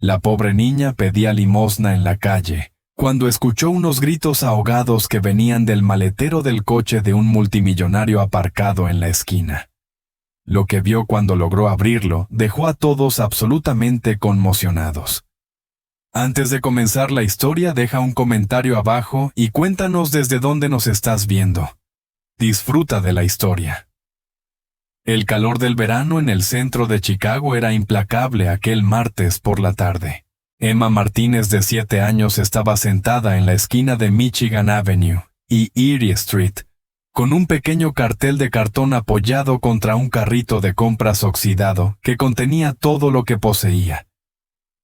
La pobre niña pedía limosna en la calle, cuando escuchó unos gritos ahogados que venían del maletero del coche de un multimillonario aparcado en la esquina. Lo que vio cuando logró abrirlo dejó a todos absolutamente conmocionados. Antes de comenzar la historia, deja un comentario abajo y cuéntanos desde dónde nos estás viendo. Disfruta de la historia. El calor del verano en el centro de Chicago era implacable aquel martes por la tarde. Emma Martínez, de 7 años, estaba sentada en la esquina de Michigan Avenue y Erie Street, con un pequeño cartel de cartón apoyado contra un carrito de compras oxidado que contenía todo lo que poseía.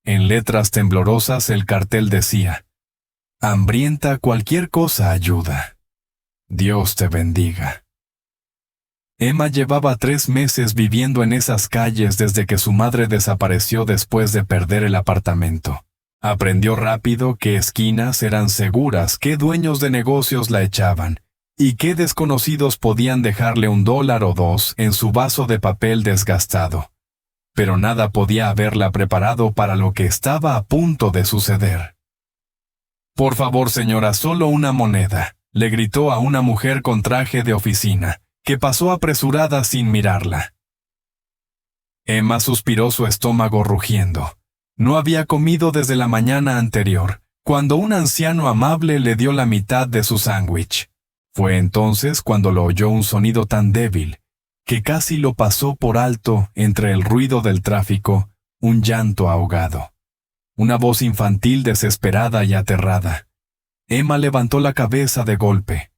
En letras temblorosas el cartel decía: «Hambrienta, cualquier cosa ayuda. Dios te bendiga». Emma llevaba 3 meses viviendo en esas calles desde que su madre desapareció después de perder el apartamento. Aprendió rápido qué esquinas eran seguras, qué dueños de negocios la echaban, y qué desconocidos podían dejarle $1 o $2 en su vaso de papel desgastado. Pero nada podía haberla preparado para lo que estaba a punto de suceder. «Por favor, señora, solo una moneda», le gritó a una mujer con traje de oficina, que pasó apresurada sin mirarla. Emma suspiró, su estómago rugiendo. No había comido desde la mañana anterior, cuando un anciano amable le dio la mitad de su sándwich. Fue entonces cuando lo oyó un sonido tan débil que casi lo pasó por alto entre el ruido del tráfico, un llanto ahogado. Una voz infantil desesperada y aterrada. Emma levantó la cabeza de golpe.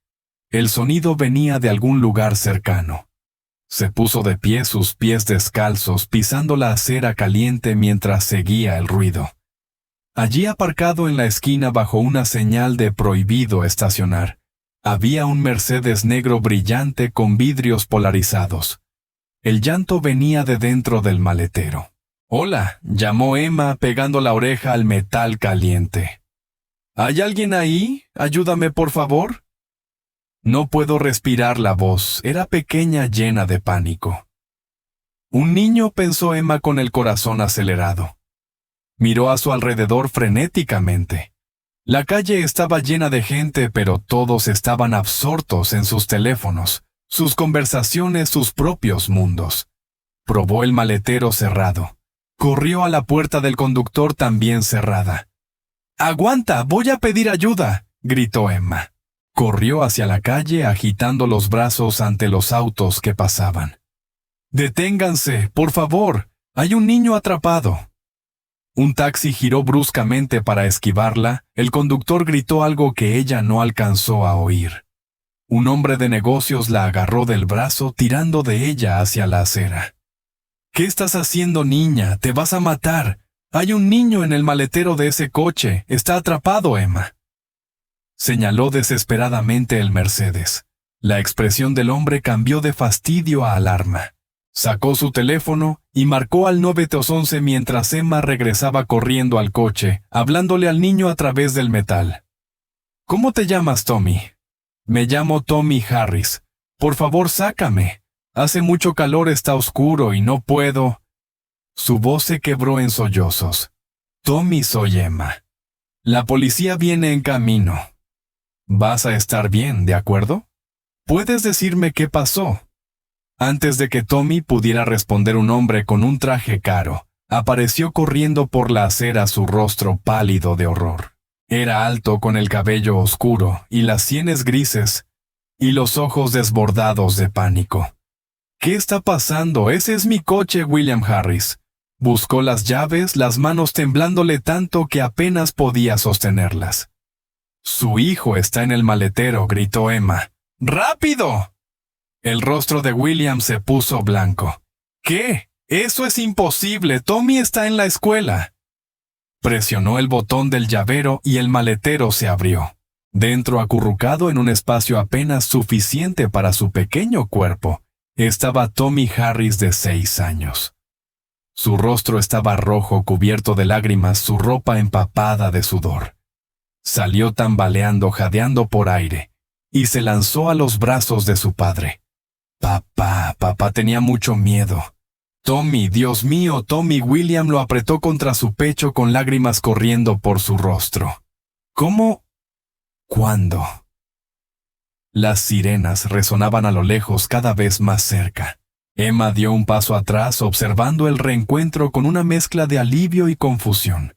El sonido venía de algún lugar cercano. Se puso de pie, sus pies descalzos, pisando la acera caliente mientras seguía el ruido. Allí, aparcado en la esquina bajo una señal de prohibido estacionar, había un Mercedes negro brillante con vidrios polarizados. El llanto venía de dentro del maletero. «Hola», llamó Emma pegando la oreja al metal caliente. «¿Hay alguien ahí? Ayúdame, por favor». No puedo respirar. La voz era pequeña, llena de pánico. «Un niño», pensó Emma con el corazón acelerado. Miró a su alrededor frenéticamente. La calle estaba llena de gente, pero todos estaban absortos en sus teléfonos, sus conversaciones, sus propios mundos. Probó el maletero cerrado. Corrió a la puerta del conductor, también cerrada. «¡Aguanta! ¡Voy a pedir ayuda!», gritó Emma. Corrió hacia la calle agitando los brazos ante los autos que pasaban. «¡Deténganse, por favor! ¡Hay un niño atrapado!». Un taxi giró bruscamente para esquivarla. El conductor gritó algo que ella no alcanzó a oír. Un hombre de negocios la agarró del brazo, tirando de ella hacia la acera. «¿Qué estás haciendo, niña? ¡Te vas a matar! Hay un niño en el maletero de ese coche. Está atrapado, Emma». Señaló desesperadamente el Mercedes. La expresión del hombre cambió de fastidio a alarma. Sacó su teléfono y marcó al 911 mientras Emma regresaba corriendo al coche, hablándole al niño a través del metal. «¿Cómo te llamas, Tommy?» «Me llamo Tommy Harris. Por favor, sácame. Hace mucho calor, está oscuro y no puedo». Su voz se quebró en sollozos. «Tommy, soy Emma. La policía viene en camino. Vas a estar bien, ¿de acuerdo? ¿Puedes decirme qué pasó?». Antes de que Tommy pudiera responder, un hombre con un traje caro apareció corriendo por la acera, su rostro pálido de horror. Era alto, con el cabello oscuro y las sienes grises, y los ojos desbordados de pánico. «¿Qué está pasando? Ese es mi coche, William Harris». Buscó las llaves, las manos temblándole tanto que apenas podía sostenerlas. «Su hijo está en el maletero», gritó Emma. «¡Rápido!». El rostro de William se puso blanco. «¿Qué? Eso es imposible. Tommy está en la escuela». Presionó el botón del llavero y el maletero se abrió. Dentro, acurrucado en un espacio apenas suficiente para su pequeño cuerpo, estaba Tommy Harris, de 6 años. Su rostro estaba rojo, cubierto de lágrimas, su ropa empapada de sudor. Salió tambaleando, jadeando por aire, y se lanzó a los brazos de su padre. Papá tenía mucho miedo. Tommy, Dios mío, Tommy. William lo apretó contra su pecho con lágrimas corriendo por su rostro. ¿Cómo? ¿Cuándo? Las sirenas resonaban a lo lejos, cada vez más cerca. Emma dio un paso atrás, observando el reencuentro con una mezcla de alivio y confusión.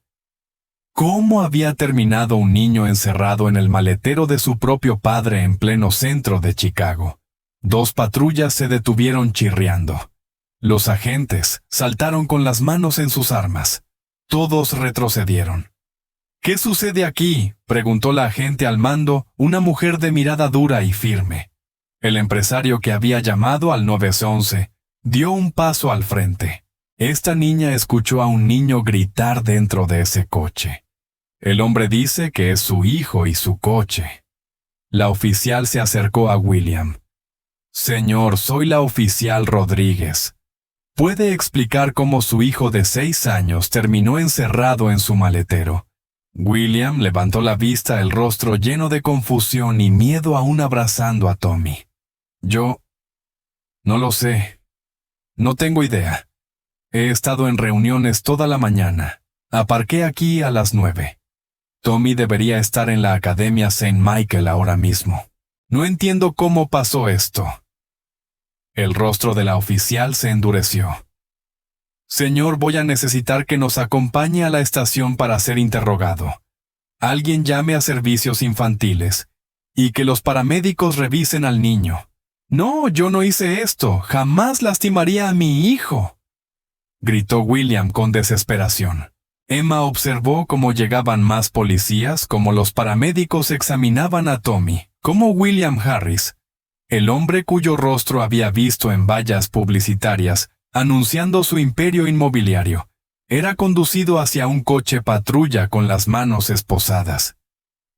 ¿Cómo había terminado un niño encerrado en el maletero de su propio padre en pleno centro de Chicago? 2 patrullas se detuvieron chirriando. Los agentes saltaron con las manos en sus armas. Todos retrocedieron. «¿Qué sucede aquí?», preguntó la agente al mando, una mujer de mirada dura y firme. El empresario que había llamado al 911 dio un paso al frente. Esta niña escuchó a un niño gritar dentro de ese coche. El hombre dice que es su hijo y su coche. La oficial se acercó a William. «Señor, soy la oficial Rodríguez. ¿Puede explicar cómo su hijo de 6 años terminó encerrado en su maletero?» William levantó la vista, el rostro lleno de confusión y miedo, aún abrazando a Tommy. «Yo no lo sé. No tengo idea. He estado en reuniones toda la mañana. Aparqué aquí a las 9. Tommy debería estar en la Academia St. Michael ahora mismo. No entiendo cómo pasó esto». El rostro de la oficial se endureció. «Señor, voy a necesitar que nos acompañe a la estación para ser interrogado. Alguien llame a servicios infantiles y que los paramédicos revisen al niño». «No, yo no hice esto. Jamás lastimaría a mi hijo», gritó William con desesperación. Emma observó cómo llegaban más policías, cómo los paramédicos examinaban a Tommy, cómo William Harris, el hombre cuyo rostro había visto en vallas publicitarias, anunciando su imperio inmobiliario, era conducido hacia un coche patrulla con las manos esposadas.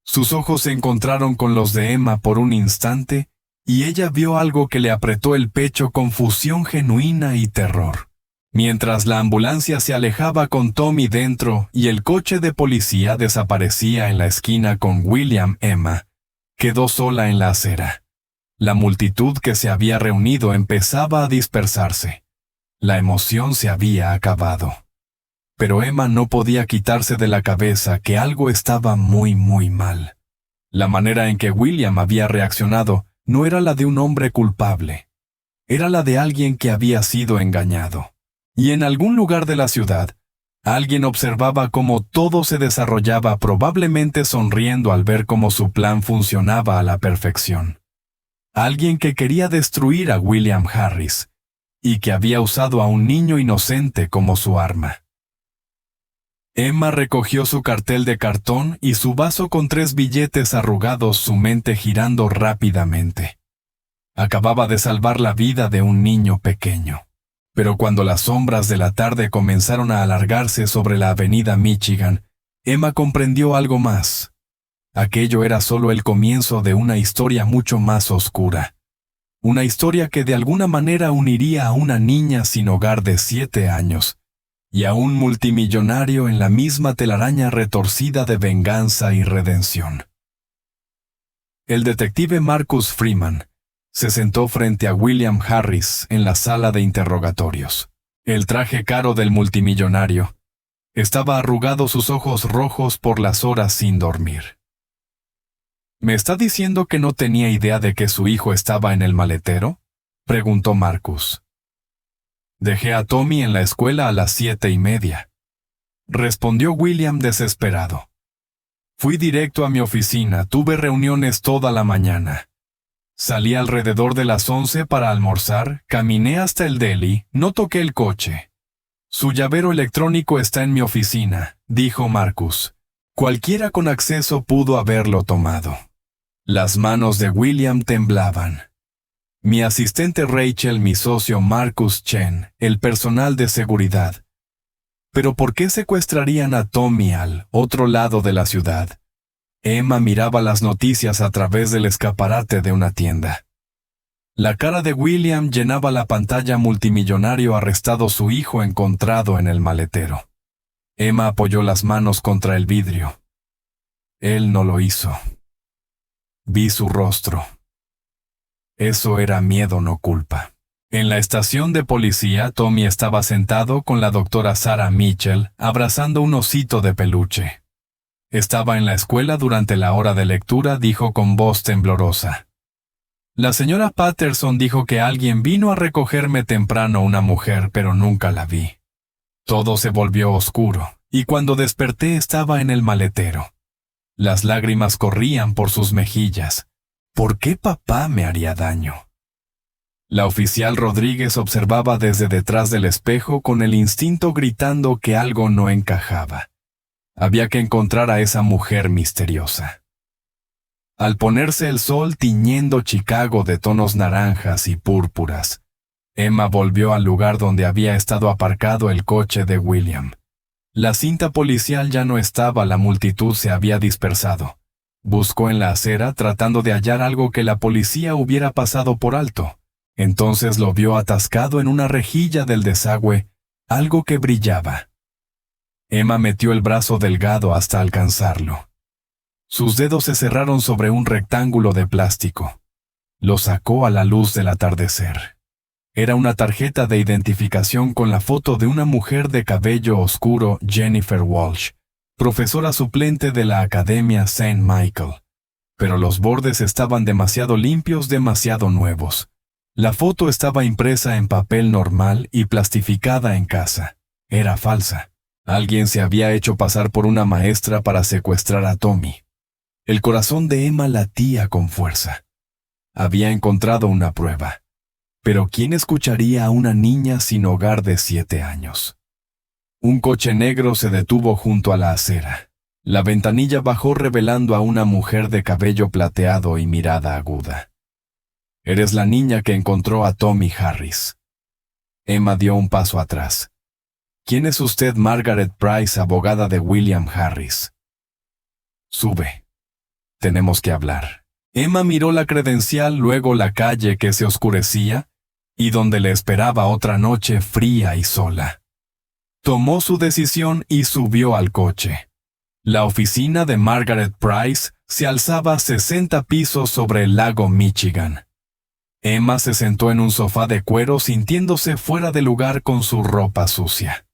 Sus ojos se encontraron con los de Emma por un instante, y ella vio algo que le apretó el pecho, confusión genuina y terror. Mientras la ambulancia se alejaba con Tommy dentro y el coche de policía desaparecía en la esquina con William, Emma quedó sola en la acera. La multitud que se había reunido empezaba a dispersarse. La emoción se había acabado. Pero Emma no podía quitarse de la cabeza que algo estaba muy mal. La manera en que William había reaccionado no era la de un hombre culpable. Era la de alguien que había sido engañado. Y en algún lugar de la ciudad, alguien observaba cómo todo se desarrollaba, probablemente sonriendo al ver cómo su plan funcionaba a la perfección. Alguien que quería destruir a William Harris, y que había usado a un niño inocente como su arma. Emma recogió su cartel de cartón y su vaso con 3 billetes arrugados, su mente girando rápidamente. Acababa de salvar la vida de un niño pequeño. Pero cuando las sombras de la tarde comenzaron a alargarse sobre la avenida Michigan, Emma comprendió algo más. Aquello era solo el comienzo de una historia mucho más oscura. Una historia que de alguna manera uniría a una niña sin hogar de 7 años y a un multimillonario en la misma telaraña retorcida de venganza y redención. El detective Marcus Freeman se sentó frente a William Harris en la sala de interrogatorios. El traje caro del multimillonario estaba arrugado, sus ojos rojos por las horas sin dormir. ¿Me está diciendo que no tenía idea de que su hijo estaba en el maletero?, preguntó Marcus. Dejé a Tommy en la escuela a las 7:30, respondió William desesperado. Fui directo a mi oficina, tuve reuniones toda la mañana. Salí alrededor de las 11 para almorzar, caminé hasta el deli, no toqué el coche. Su llavero electrónico está en mi oficina, dijo Marcus. Cualquiera con acceso pudo haberlo tomado. Las manos de William temblaban. Mi asistente Rachel, mi socio Marcus Chen, el personal de seguridad. ¿Pero por qué secuestrarían a Tommy al otro lado de la ciudad? Emma miraba las noticias a través del escaparate de una tienda. La cara de William llenaba la pantalla. Multimillonario arrestado, su hijo encontrado en el maletero. Emma apoyó las manos contra el vidrio. Él no lo hizo. Vi su rostro. Eso era miedo, no culpa. En la estación de policía, Tommy estaba sentado con la doctora Sarah Mitchell, abrazando un osito de peluche. Estaba en la escuela durante la hora de lectura, dijo con voz temblorosa. La señora Patterson dijo que alguien vino a recogerme temprano, una mujer, pero nunca la vi. Todo se volvió oscuro, y cuando desperté estaba en el maletero. Las lágrimas corrían por sus mejillas. ¿Por qué papá me haría daño? La oficial Rodríguez observaba desde detrás del espejo con el instinto gritando que algo no encajaba. Había que encontrar a esa mujer misteriosa. Al ponerse el sol tiñendo Chicago de tonos naranjas y púrpuras, Emma volvió al lugar donde había estado aparcado el coche de William. La cinta policial ya no estaba, la multitud se había dispersado. Buscó en la acera tratando de hallar algo que la policía hubiera pasado por alto. Entonces lo vio atascado en una rejilla del desagüe, algo que brillaba. Emma metió el brazo delgado hasta alcanzarlo. Sus dedos se cerraron sobre un rectángulo de plástico. Lo sacó a la luz del atardecer. Era una tarjeta de identificación con la foto de una mujer de cabello oscuro, Jennifer Walsh, profesora suplente de la Academia St. Michael. Pero los bordes estaban demasiado limpios, demasiado nuevos. La foto estaba impresa en papel normal y plastificada en casa. Era falsa. Alguien se había hecho pasar por una maestra para secuestrar a Tommy. El corazón de Emma latía con fuerza. Había encontrado una prueba. Pero ¿quién escucharía a una niña sin hogar de 7 años? Un coche negro se detuvo junto a la acera. La ventanilla bajó revelando a una mujer de cabello plateado y mirada aguda. «Eres la niña que encontró a Tommy Harris». Emma dio un paso atrás. «¿Quién es usted?» «Margaret Price, abogada de William Harris». «Sube. Tenemos que hablar». Emma miró la credencial, luego la calle que se oscurecía, y donde le esperaba otra noche fría y sola. Tomó su decisión y subió al coche. La oficina de Margaret Price se alzaba 60 pisos sobre el lago Michigan. Emma se sentó en un sofá de cuero sintiéndose fuera de lugar con su ropa sucia.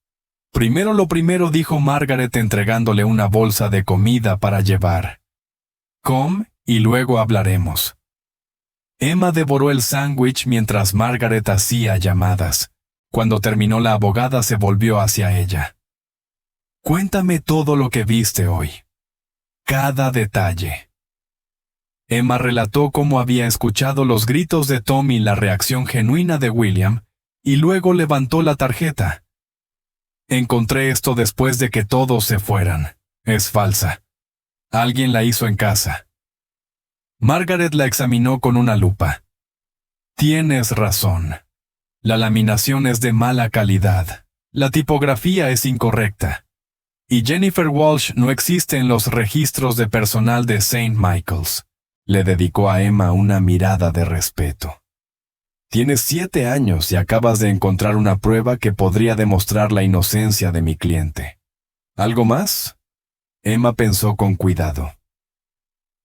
«Primero lo primero», dijo Margaret entregándole una bolsa de comida para llevar. «Com, y luego hablaremos». Emma devoró el sándwich mientras Margaret hacía llamadas. Cuando terminó, la abogada se volvió hacia ella. «Cuéntame todo lo que viste hoy. Cada detalle». Emma relató cómo había escuchado los gritos de Tommy, la reacción genuina de William, y luego levantó la tarjeta. «Encontré esto después de que todos se fueran. Es falsa. Alguien la hizo en casa». Margaret la examinó con una lupa. «Tienes razón. La laminación es de mala calidad. La tipografía es incorrecta. Y Jennifer Walsh no existe en los registros de personal de St. Michael's». Le dedicó a Emma una mirada de respeto. «Tienes 7 años y acabas de encontrar una prueba que podría demostrar la inocencia de mi cliente. ¿Algo más?» Emma pensó con cuidado.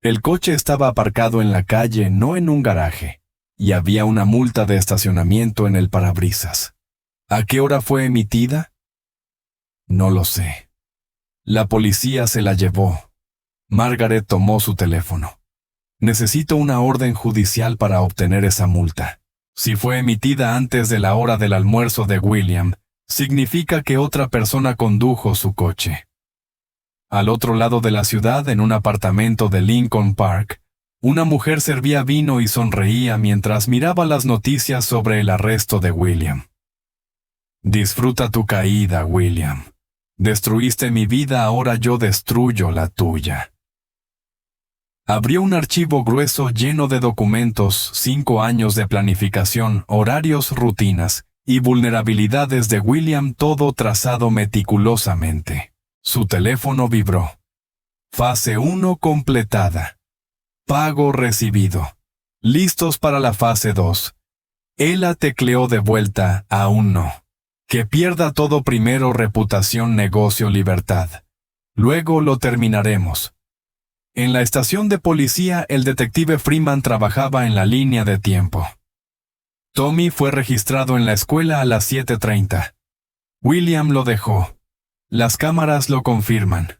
El coche estaba aparcado en la calle, no en un garaje, y había una multa de estacionamiento en el parabrisas. ¿A qué hora fue emitida? No lo sé. La policía se la llevó. Margaret tomó su teléfono. Necesito una orden judicial para obtener esa multa. Si fue emitida antes de la hora del almuerzo de William, significa que otra persona condujo su coche. Al otro lado de la ciudad, en un apartamento de Lincoln Park, una mujer servía vino y sonreía mientras miraba las noticias sobre el arresto de William. «Disfruta tu caída, William. Destruiste mi vida, ahora yo destruyo la tuya». Abrió un archivo grueso lleno de documentos, 5 años de planificación, horarios, rutinas y vulnerabilidades de William, todo trazado meticulosamente. Su teléfono vibró. Fase 1 completada. Pago recibido. Listos para la fase 2. Ella tecleó de vuelta, aún no. Que pierda todo primero: reputación, negocio, libertad. Luego lo terminaremos. En la estación de policía, el detective Freeman trabajaba en la línea de tiempo. Tommy fue registrado en la escuela a las 7:30. William lo dejó. Las cámaras lo confirman.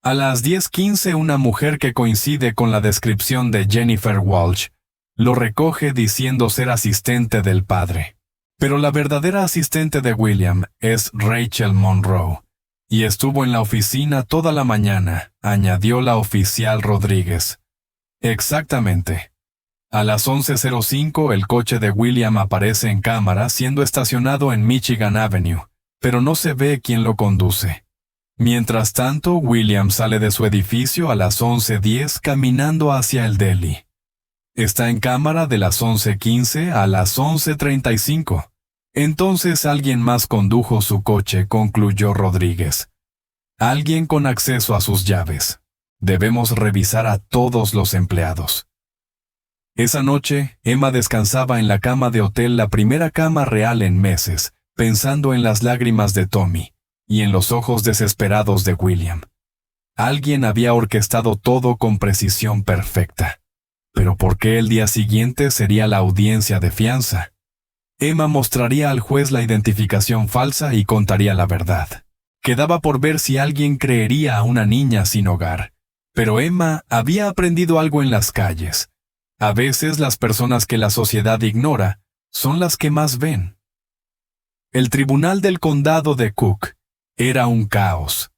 A las 10:15 una mujer que coincide con la descripción de Jennifer Walsh lo recoge diciendo ser asistente del padre. Pero la verdadera asistente de William es Rachel Monroe, y estuvo en la oficina toda la mañana, añadió la oficial Rodríguez. Exactamente. A las 11:05 el coche de William aparece en cámara siendo estacionado en Michigan Avenue, pero no se ve quién lo conduce. Mientras tanto, William sale de su edificio a las 11:10 caminando hacia el deli. Está en cámara de las 11:15 a las 11:35. Entonces alguien más condujo su coche, concluyó Rodríguez. Alguien con acceso a sus llaves. Debemos revisar a todos los empleados. Esa noche, Emma descansaba en la cama de hotel, la primera cama real en meses, pensando en las lágrimas de Tommy y en los ojos desesperados de William. Alguien había orquestado todo con precisión perfecta. Pero ¿por qué el día siguiente sería la audiencia de fianza? Emma mostraría al juez la identificación falsa y contaría la verdad. Quedaba por ver si alguien creería a una niña sin hogar. Pero Emma había aprendido algo en las calles. A veces las personas que la sociedad ignora son las que más ven. El tribunal del condado de Cook era un caos.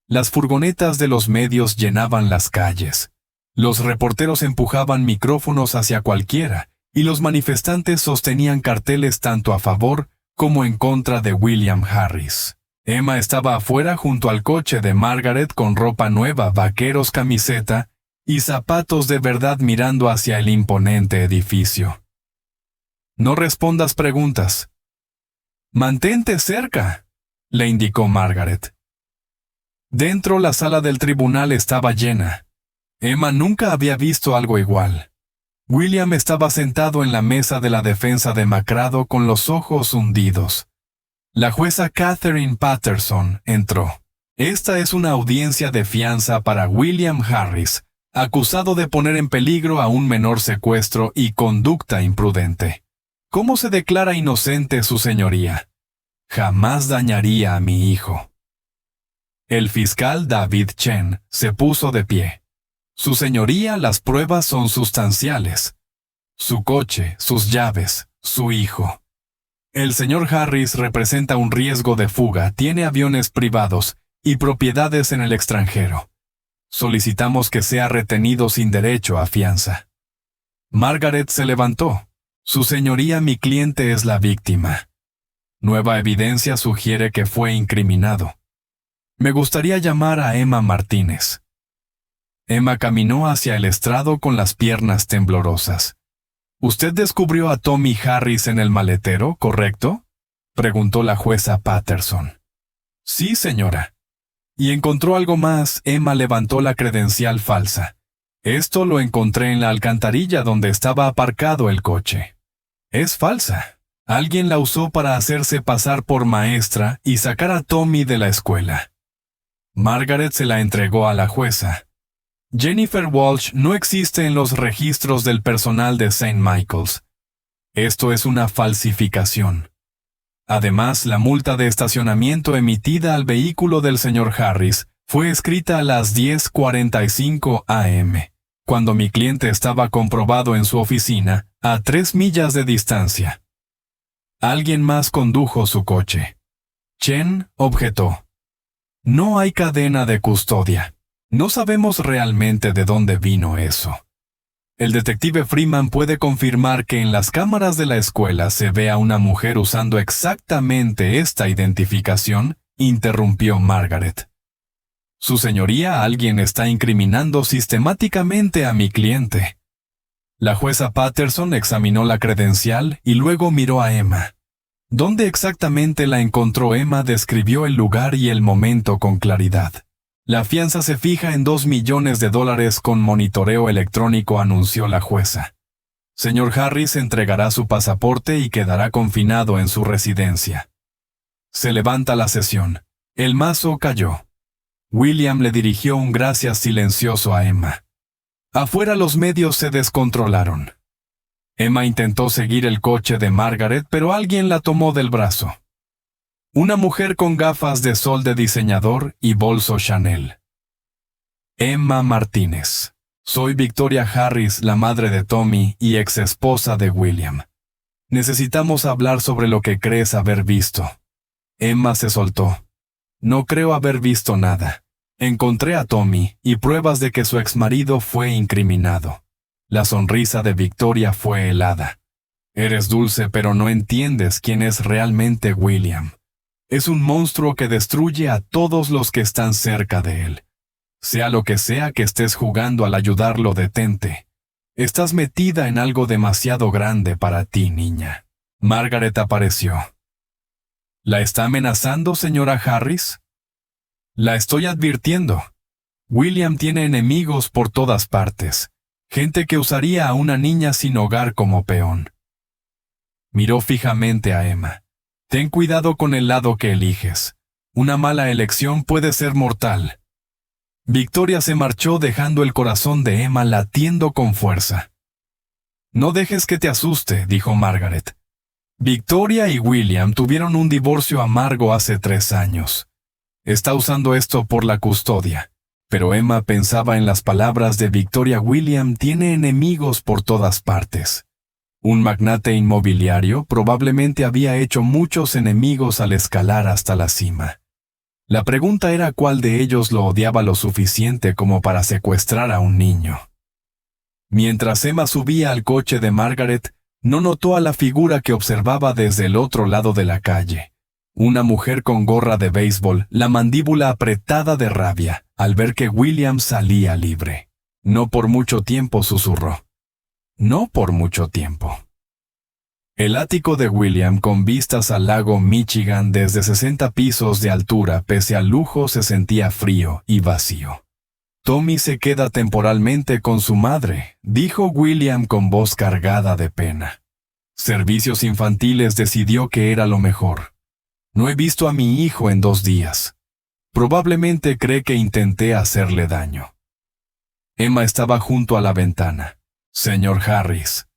Las furgonetas de los medios llenaban las calles. Los reporteros empujaban micrófonos hacia cualquiera, y los manifestantes sostenían carteles tanto a favor como en contra de William Harris. Emma estaba afuera junto al coche de Margaret con ropa nueva, vaqueros, camiseta y zapatos de verdad mirando hacia el imponente edificio. No respondas preguntas. Mantente cerca, le indicó Margaret. Dentro la sala del tribunal estaba llena. Emma nunca había visto algo igual. William estaba sentado en la mesa de la defensa demacrado con los ojos hundidos. La jueza Catherine Patterson entró. Esta es una audiencia de fianza para William Harris, acusado de poner en peligro a un menor, secuestro y conducta imprudente. ¿Cómo se declara inocente, su señoría? Jamás dañaría a mi hijo. El fiscal David Chen se puso de pie. Su señoría, las pruebas son sustanciales. Su coche, sus llaves, su hijo. El señor Harris representa un riesgo de fuga, tiene aviones privados y propiedades en el extranjero. Solicitamos que sea retenido sin derecho a fianza. Margaret se levantó. Su señoría, mi cliente es la víctima. Nueva evidencia sugiere que fue incriminado. Me gustaría llamar a Emma Martínez. Emma caminó hacia el estrado con las piernas temblorosas. ¿Usted descubrió a Tommy Harris en el maletero, correcto?, preguntó la jueza Patterson. Sí, señora. ¿Y encontró algo más? Emma levantó la credencial falsa. Esto lo encontré en la alcantarilla donde estaba aparcado el coche. Es falsa. Alguien la usó para hacerse pasar por maestra y sacar a Tommy de la escuela. Margaret se la entregó a la jueza. Jennifer Walsh no existe en los registros del personal de St. Michael's. Esto es una falsificación. Además, la multa de estacionamiento emitida al vehículo del señor Harris fue escrita a las 10:45 a.m., cuando mi cliente estaba comprobado en su oficina a 3 millas de distancia. Alguien más condujo su coche. Chen objetó. No hay cadena de custodia. No sabemos realmente de dónde vino eso. El detective Freeman puede confirmar que en las cámaras de la escuela se ve a una mujer usando exactamente esta identificación, interrumpió Margaret. Su señoría, alguien está incriminando sistemáticamente a mi cliente. La jueza Patterson examinó la credencial y luego miró a Emma. ¿Dónde exactamente la encontró? Emma describió el lugar y el momento con claridad. La fianza se fija en $2 millones con monitoreo electrónico, anunció la jueza. Señor Harris entregará su pasaporte y quedará confinado en su residencia. Se levanta la sesión. El mazo cayó. William le dirigió un gracias silencioso a Emma. Afuera los medios se descontrolaron. Emma intentó seguir el coche de Margaret, pero alguien la tomó del brazo. Una mujer con gafas de sol de diseñador y bolso Chanel. Emma Martínez. Soy Victoria Harris, la madre de Tommy y ex esposa de William. Necesitamos hablar sobre lo que crees haber visto. Emma se soltó. No creo haber visto nada. Encontré a Tommy y pruebas de que su exmarido fue incriminado. La sonrisa de Victoria fue helada. Eres dulce, pero no entiendes quién es realmente William. Es un monstruo que destruye a todos los que están cerca de él. Sea lo que sea que estés jugando al ayudarlo, detente. Estás metida en algo demasiado grande para ti, niña. Margaret apareció. ¿La está amenazando, señora Harris? La estoy advirtiendo. William tiene enemigos por todas partes. Gente que usaría a una niña sin hogar como peón. Miró fijamente a Emma. Ten cuidado con el lado que eliges. Una mala elección puede ser mortal. Victoria se marchó dejando el corazón de Emma latiendo con fuerza. No dejes que te asuste, dijo Margaret. Victoria y William tuvieron un divorcio amargo hace 3 años. Está usando esto por la custodia. Pero Emma pensaba en las palabras de Victoria. William tiene enemigos por todas partes. Un magnate inmobiliario probablemente había hecho muchos enemigos al escalar hasta la cima. La pregunta era cuál de ellos lo odiaba lo suficiente como para secuestrar a un niño. Mientras Emma subía al coche de Margaret, no notó a la figura que observaba desde el otro lado de la calle. Una mujer con gorra de béisbol, la mandíbula apretada de rabia, al ver que William salía libre. No por mucho tiempo, susurró. No por mucho tiempo. El ático de William con vistas al lago Michigan desde 60 pisos de altura, pese al lujo, se sentía frío y vacío. Tommy se queda temporalmente con su madre, dijo William con voz cargada de pena. Servicios Infantiles decidió que era lo mejor. No he visto a mi hijo en 2 días. Probablemente cree que intenté hacerle daño. Emma estaba junto a la ventana. Señor Harris,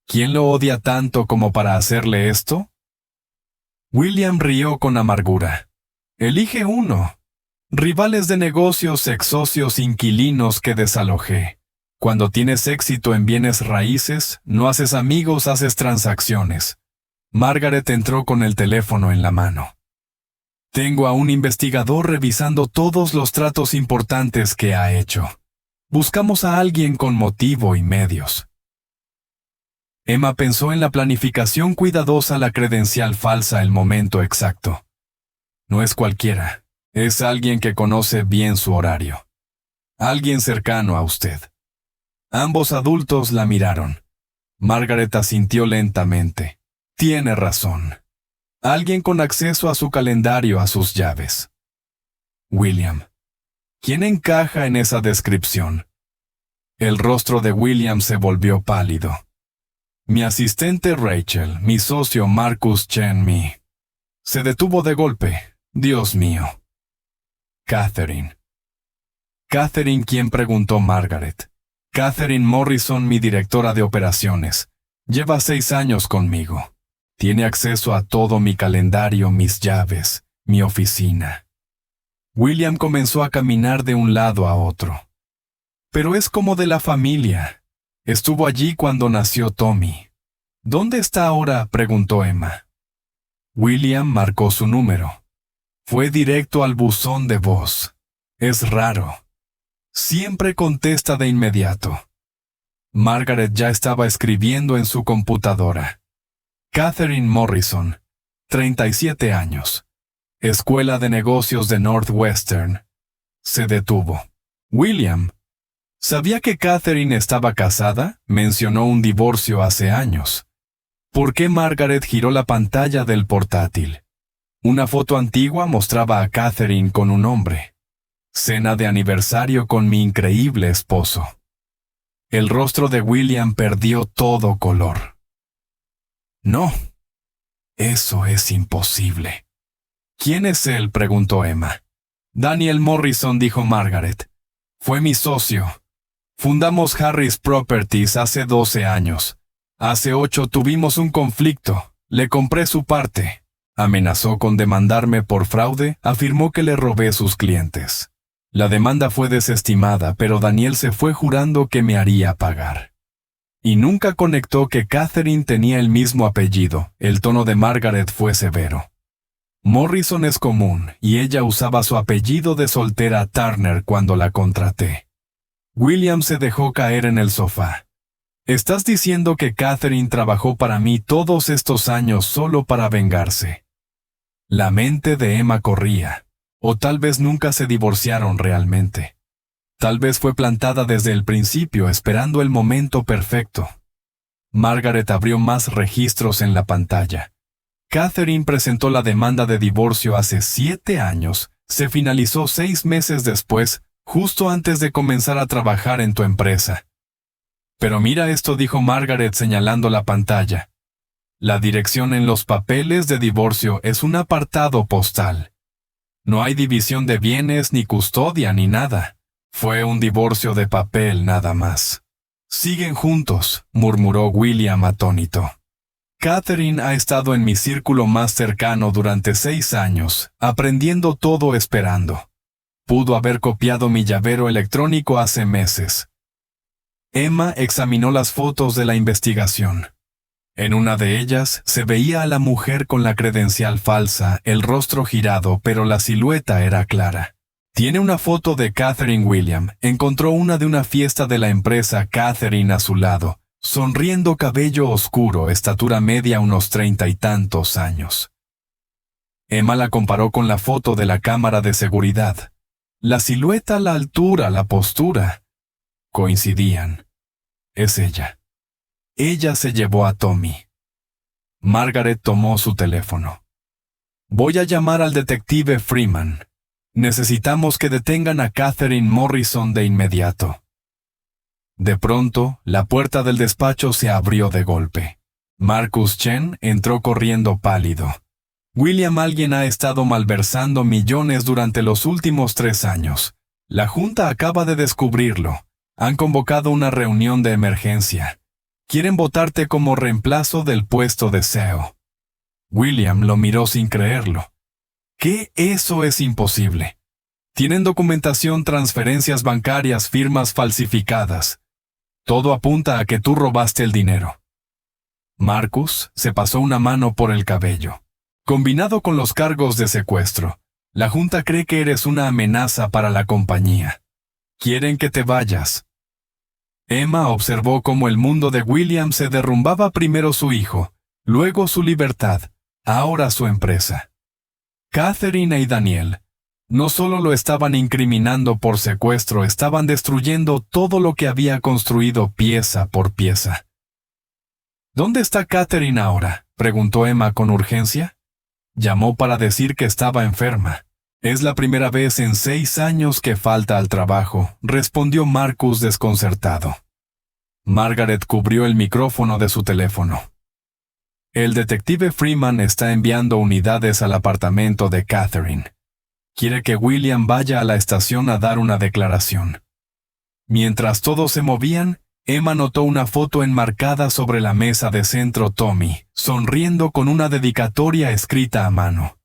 ¿quién lo odia tanto como para hacerle esto? William rió con amargura. Elige uno. Rivales de negocios, ex-socios, inquilinos que desalojé. Cuando tienes éxito en bienes raíces, no haces amigos, haces transacciones. Margaret entró con el teléfono en la mano. Tengo a un investigador revisando todos los tratos importantes que ha hecho. Buscamos a alguien con motivo y medios. Emma pensó en la planificación cuidadosa, la credencial falsa, el momento exacto. No es cualquiera, es alguien que conoce bien su horario. Alguien cercano a usted. Ambos adultos la miraron. Margaret asintió lentamente. Tiene razón. Alguien con acceso a su calendario, a sus llaves. William. ¿Quién encaja en esa descripción? El rostro de William se volvió pálido. Mi asistente Rachel, mi socio Marcus Chen-Mi. Se detuvo de golpe. Dios mío. Catherine. Catherine, ¿quién? Preguntó Margaret. Catherine Morrison, mi directora de operaciones. Lleva 6 años conmigo. Tiene acceso a todo mi calendario, mis llaves, mi oficina. William comenzó a caminar de un lado a otro. Pero es como de la familia. Estuvo allí cuando nació Tommy. ¿Dónde está ahora?, preguntó Emma. William marcó su número. Fue directo al buzón de voz. Es raro. Siempre contesta de inmediato. Margaret ya estaba escribiendo en su computadora. Catherine Morrison, 37 años. Escuela de Negocios de Northwestern. Se detuvo. William. ¿Sabía que Catherine estaba casada? Mencionó un divorcio hace años. ¿Por qué? Margaret giró la pantalla del portátil. Una foto antigua mostraba a Catherine con un hombre. Cena de aniversario con mi increíble esposo. El rostro de William perdió todo color. No. Eso es imposible. ¿Quién es él?, preguntó Emma. Daniel Morrison, dijo Margaret. Fue mi socio. Fundamos Harris Properties hace 12 años. Hace 8 tuvimos un conflicto. Le compré su parte. Amenazó con demandarme por fraude, afirmó que le robé sus clientes. La demanda fue desestimada, pero Daniel se fue jurando que me haría pagar. Y nunca conectó que Catherine tenía el mismo apellido. El tono de Margaret fue severo. Morrison es común, y ella usaba su apellido de soltera Turner cuando la contraté. William se dejó caer en el sofá. ¿Estás diciendo que Catherine trabajó para mí todos estos años solo para vengarse? La mente de Emma corría. O tal vez nunca se divorciaron realmente. Tal vez fue plantada desde el principio esperando el momento perfecto. Margaret abrió más registros en la pantalla. Catherine presentó la demanda de divorcio hace 7 años. Se finalizó 6 meses después, justo antes de comenzar a trabajar en tu empresa. Pero mira esto, dijo Margaret señalando la pantalla. La dirección en los papeles de divorcio es un apartado postal. No hay división de bienes, ni custodia, ni nada. Fue un divorcio de papel nada más. Siguen juntos, murmuró William atónito. Catherine ha estado en mi círculo más cercano durante 6 años, aprendiendo todo esperando. Pudo haber copiado mi llavero electrónico hace meses. Emma examinó las fotos de la investigación. En una de ellas se veía a la mujer con la credencial falsa, el rostro girado, pero la silueta era clara. Tiene una foto de Catherine William. Encontró una de una fiesta de la empresa Catherine a su lado, sonriendo, cabello oscuro, estatura media, unos 30 y tantos años. Emma la comparó con la foto de la cámara de seguridad. La silueta, la altura, la postura. Coincidían. Es ella. Ella se llevó a Tommy. Margaret tomó su teléfono. Voy a llamar al detective Freeman. Necesitamos que detengan a Catherine Morrison de inmediato. De pronto, la puerta del despacho se abrió de golpe. Marcus Chen entró corriendo pálido. William, alguien ha estado malversando millones durante los últimos 3 años. La Junta acaba de descubrirlo. Han convocado una reunión de emergencia. Quieren votarte como reemplazo del puesto de CEO. William lo miró sin creerlo. ¿Qué? Eso es imposible. Tienen documentación, transferencias bancarias, firmas falsificadas. Todo apunta a que tú robaste el dinero. Marcus se pasó una mano por el cabello. Combinado con los cargos de secuestro, la Junta cree que eres una amenaza para la compañía. Quieren que te vayas. Emma observó cómo el mundo de William se derrumbaba, primero su hijo, luego su libertad, ahora su empresa. Catherine y Daniel no solo lo estaban incriminando por secuestro, estaban destruyendo todo lo que había construido pieza por pieza. ¿Dónde está Catherine ahora?, preguntó Emma con urgencia. Llamó para decir que estaba enferma. Es la primera vez en 6 años que falta al trabajo, respondió Marcus desconcertado. Margaret cubrió el micrófono de su teléfono. El detective Freeman está enviando unidades al apartamento de Catherine. Quiere que William vaya a la estación a dar una declaración. Mientras todos se movían, Emma notó una foto enmarcada sobre la mesa de centro Tommy, sonriendo con una dedicatoria escrita a mano.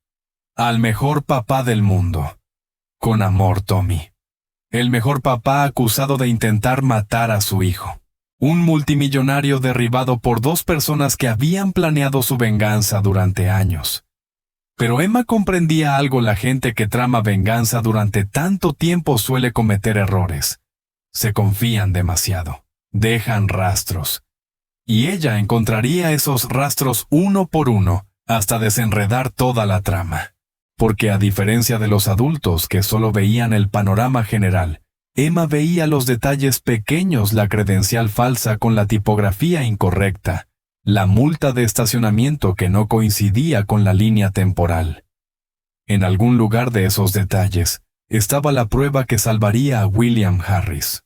Al mejor papá del mundo. Con amor, Tommy. El mejor papá acusado de intentar matar a su hijo. Un multimillonario derribado por 2 personas que habían planeado su venganza durante años. Pero Emma comprendía algo: la gente que trama venganza durante tanto tiempo suele cometer errores. Se confían demasiado. Dejan rastros. Y ella encontraría esos rastros uno por uno, hasta desenredar toda la trama. Porque a diferencia de los adultos que solo veían el panorama general, Emma veía los detalles pequeños: la credencial falsa con la tipografía incorrecta, la multa de estacionamiento que no coincidía con la línea temporal. En algún lugar de esos detalles estaba la prueba que salvaría a William Harris.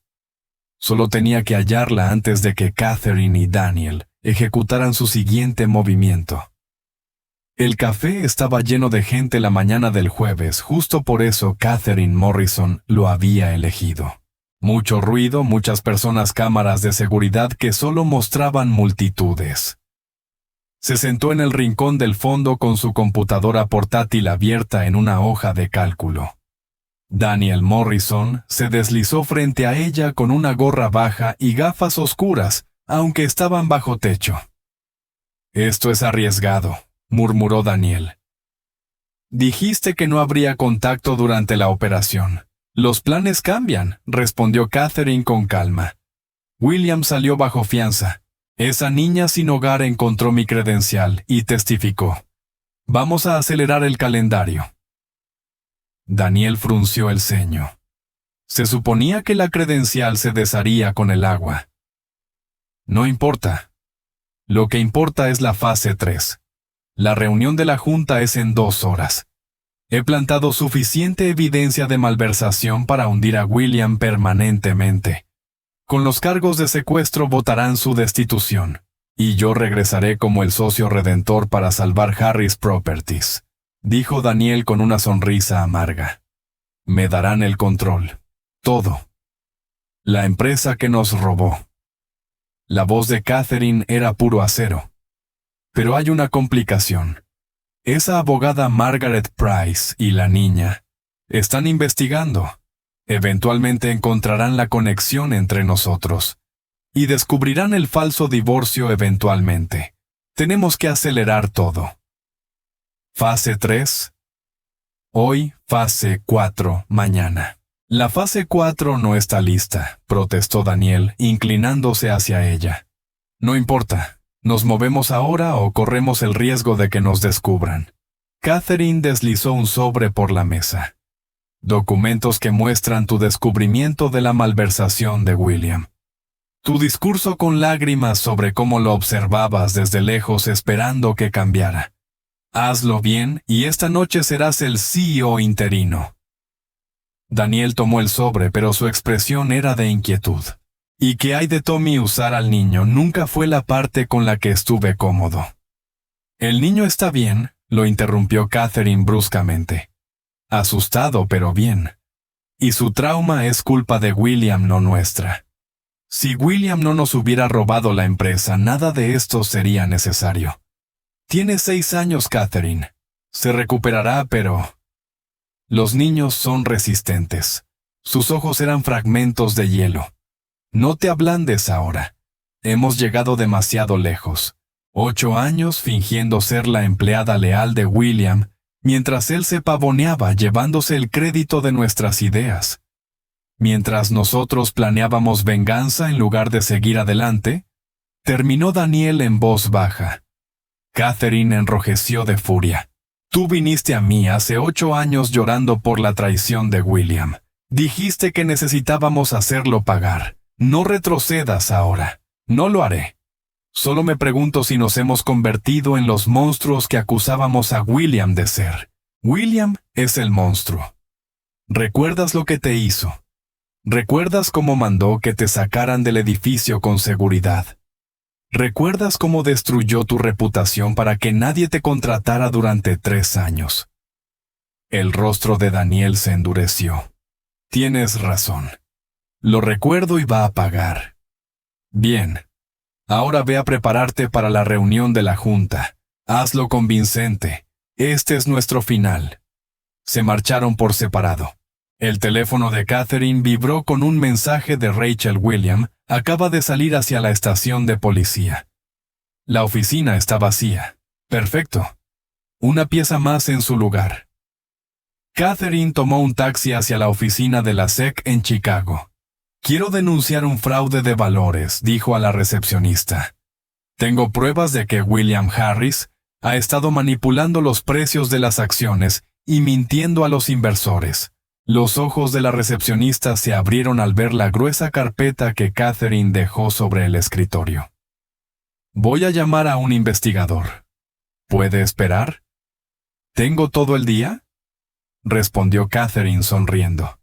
Solo tenía que hallarla antes de que Catherine y Daniel ejecutaran su siguiente movimiento. El café estaba lleno de gente la mañana del jueves, justo por eso Catherine Morrison lo había elegido. Mucho ruido, muchas personas, cámaras de seguridad que solo mostraban multitudes. Se sentó en el rincón del fondo con su computadora portátil abierta en una hoja de cálculo. Daniel Morrison se deslizó frente a ella con una gorra baja y gafas oscuras, aunque estaban bajo techo. «Esto es arriesgado», murmuró Daniel. «Dijiste que no habría contacto durante la operación. Los planes cambian», respondió Catherine con calma. «William salió bajo fianza. Esa niña sin hogar encontró mi credencial y testificó. Vamos a acelerar el calendario». Daniel frunció el ceño. Se suponía que la credencial se desharía con el agua. «No importa. Lo que importa es la fase 3. La reunión de la Junta es en 2 horas. He plantado suficiente evidencia de malversación para hundir a William permanentemente. Con los cargos de secuestro votarán su destitución, y yo regresaré como el socio redentor para salvar Harris Properties», dijo Daniel con una sonrisa amarga. «Me darán el control. Todo. La empresa que nos robó». La voz de Catherine era puro acero. «Pero hay una complicación. Esa abogada Margaret Price y la niña están investigando. Eventualmente encontrarán la conexión entre nosotros. Y descubrirán el falso divorcio eventualmente. Tenemos que acelerar todo». Fase 3. Hoy, fase 4, mañana. «La fase 4 no está lista», protestó Daniel, inclinándose hacia ella. «No importa. ¿Nos movemos ahora o corremos el riesgo de que nos descubran?» Catherine deslizó un sobre por la mesa. «Documentos que muestran tu descubrimiento de la malversación de William. Tu discurso con lágrimas sobre cómo lo observabas desde lejos esperando que cambiara. Hazlo bien y esta noche serás el CEO interino». Daniel tomó el sobre, pero su expresión era de inquietud. «¿Y qué hay de Tommy usar al niño? Nunca fue la parte con la que estuve cómodo». «El niño está bien», lo interrumpió Catherine bruscamente. «Asustado, pero bien. Y su trauma es culpa de William, no nuestra. Si William no nos hubiera robado la empresa, nada de esto sería necesario. Tiene 6 años, Catherine. Se recuperará, pero...» Los niños son resistentes. Sus ojos eran fragmentos de hielo. «No te ablandes ahora. Hemos llegado demasiado lejos. 8 años fingiendo ser la empleada leal de William, mientras él se pavoneaba llevándose el crédito de nuestras ideas. Mientras nosotros planeábamos venganza en lugar de seguir adelante», terminó Daniel en voz baja. Catherine enrojeció de furia. «Tú viniste a mí hace 8 años llorando por la traición de William. Dijiste que necesitábamos hacerlo pagar. No retrocedas ahora. No lo haré. Solo me pregunto si nos hemos convertido en los monstruos que acusábamos a William de ser. William es el monstruo. ¿Recuerdas lo que te hizo? ¿Recuerdas cómo mandó que te sacaran del edificio con seguridad? ¿Recuerdas cómo destruyó tu reputación para que nadie te contratara durante 3 años? El rostro de Daniel se endureció. «Tienes razón. Lo recuerdo y va a pagar. Bien. Ahora ve a prepararte para la reunión de la Junta. Hazlo convincente. Este es nuestro final». Se marcharon por separado. El teléfono de Catherine vibró con un mensaje de Rachel William. Acaba de salir hacia la estación de policía. La oficina está vacía. Perfecto. Una pieza más en su lugar. Catherine tomó un taxi hacia la oficina de la SEC en Chicago. «Quiero denunciar un fraude de valores», dijo a la recepcionista. «Tengo pruebas de que William Harris ha estado manipulando los precios de las acciones y mintiendo a los inversores». Los ojos de la recepcionista se abrieron al ver la gruesa carpeta que Catherine dejó sobre el escritorio. «Voy a llamar a un investigador. ¿Puede esperar?» «¿Tengo todo el día?», respondió Catherine sonriendo.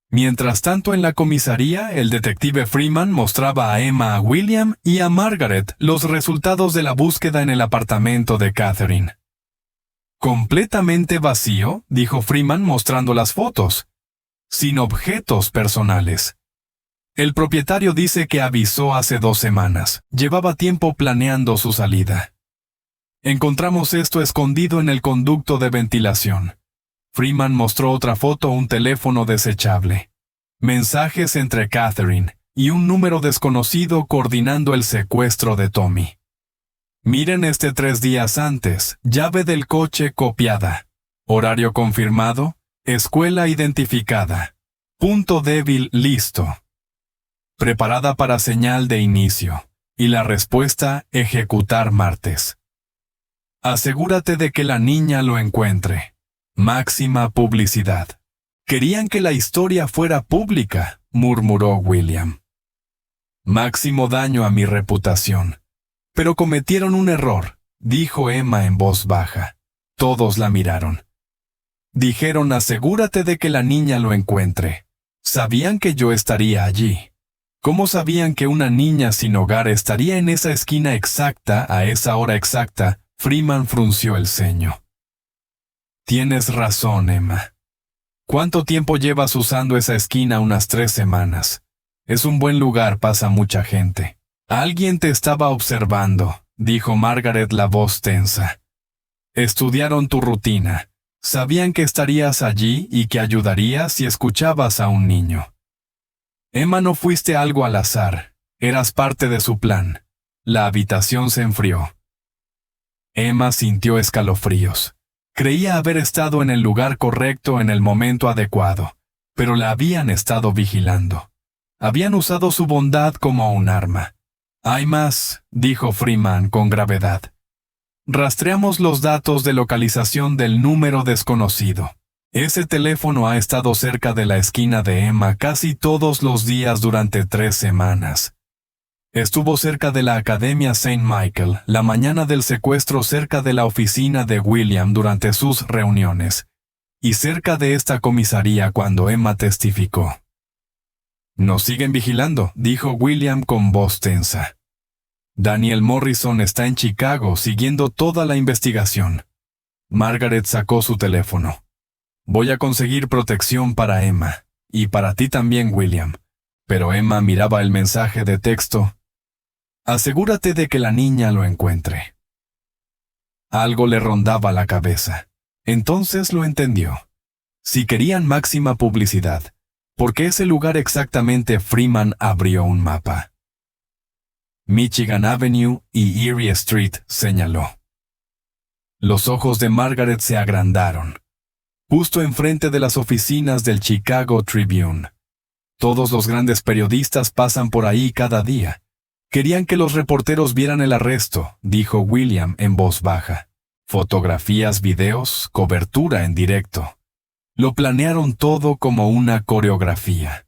Mientras tanto, en la comisaría, el detective Freeman mostraba a Emma, a William y a Margaret los resultados de la búsqueda en el apartamento de Catherine. «Completamente vacío», dijo Freeman mostrando las fotos. «Sin objetos personales. El propietario dice que avisó hace 2 semanas. Llevaba tiempo planeando su salida. Encontramos esto escondido en el conducto de ventilación. Freeman mostró otra foto, un teléfono desechable. Mensajes entre Catherine y un número desconocido coordinando el secuestro de Tommy. Miren 3 días antes, llave del coche copiada. Horario confirmado, escuela identificada. Punto débil listo. Preparada para señal de inicio. Y la respuesta, ejecutar martes. Asegúrate de que la niña lo encuentre. Máxima publicidad. Querían que la historia fuera pública, murmuró William. Máximo daño a mi reputación. Pero cometieron un error, dijo Emma en voz baja. Todos la miraron. Dijeron, asegúrate de que la niña lo encuentre. Sabían que yo estaría allí. ¿Cómo sabían que una niña sin hogar estaría en esa esquina exacta a esa hora exacta? Freeman frunció el ceño. Tienes razón, Emma. ¿Cuánto tiempo llevas usando esa esquina? Unas 3 semanas. Es un buen lugar, pasa mucha gente. Alguien te estaba observando, dijo Margaret, la voz tensa. Estudiaron tu rutina. Sabían que estarías allí y que ayudarías si escuchabas a un niño. Emma, no fuiste algo al azar. Eras parte de su plan. La habitación se enfrió. Emma sintió escalofríos. Creía haber estado en el lugar correcto en el momento adecuado, pero la habían estado vigilando. Habían usado su bondad como un arma. Hay más, dijo Freeman con gravedad. Rastreamos los datos de localización del número desconocido. Ese teléfono ha estado cerca de la esquina de Emma casi todos los días durante 3 semanas. Estuvo cerca de la Academia St. Michael, la mañana del secuestro, cerca de la oficina de William durante sus reuniones, y cerca de esta comisaría cuando Emma testificó. Nos siguen vigilando, dijo William con voz tensa. Daniel Morrison está en Chicago siguiendo toda la investigación. Margaret sacó su teléfono. Voy a conseguir protección para Emma, y para ti también, William. Pero Emma miraba el mensaje de texto. Asegúrate de que la niña lo encuentre. Algo le rondaba la cabeza. Entonces lo entendió. Si querían máxima publicidad, ¿por qué ese lugar exactamente? Freeman abrió un mapa. Michigan Avenue y Erie Street, señaló. Los ojos de Margaret se agrandaron. Justo enfrente de las oficinas del Chicago Tribune. Todos los grandes periodistas pasan por ahí cada día. Querían que los reporteros vieran el arresto, dijo William en voz baja. Fotografías, videos, cobertura en directo. Lo planearon todo como una coreografía.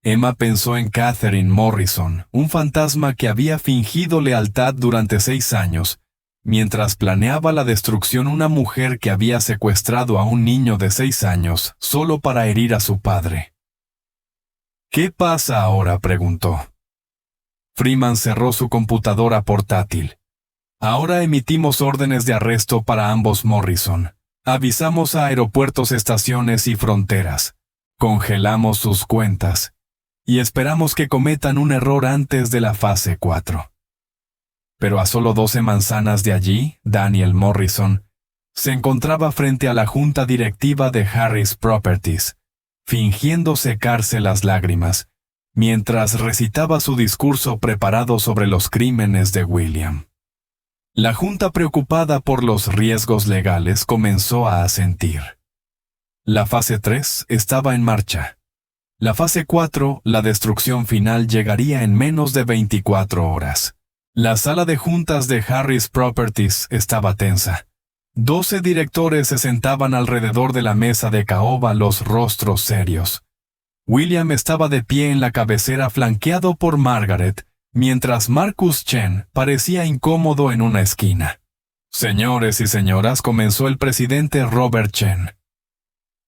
Emma pensó en Catherine Morrison, un fantasma que había fingido lealtad durante 6 años, mientras planeaba la destrucción, una mujer que había secuestrado a un niño de 6 años solo para herir a su padre. ¿Qué pasa ahora?, preguntó. Freeman cerró su computadora portátil. Ahora emitimos órdenes de arresto para ambos Morrison. Avisamos a aeropuertos, estaciones y fronteras. Congelamos sus cuentas. Y esperamos que cometan un error antes de la fase 4. Pero a solo 12 manzanas de allí, Daniel Morrison se encontraba frente a la junta directiva de Harris Properties, fingiendo secarse las lágrimas, mientras recitaba su discurso preparado sobre los crímenes de William. La junta, preocupada por los riesgos legales, comenzó a asentir. La fase 3 estaba en marcha. La fase 4, la destrucción final, llegaría en menos de 24 horas. La sala de juntas de Harris Properties estaba tensa. 12 directores se sentaban alrededor de la mesa de caoba, los rostros serios. William estaba de pie en la cabecera, flanqueado por Margaret, mientras Marcus Chen parecía incómodo en una esquina. Señores y señoras, comenzó el presidente Robert Chen.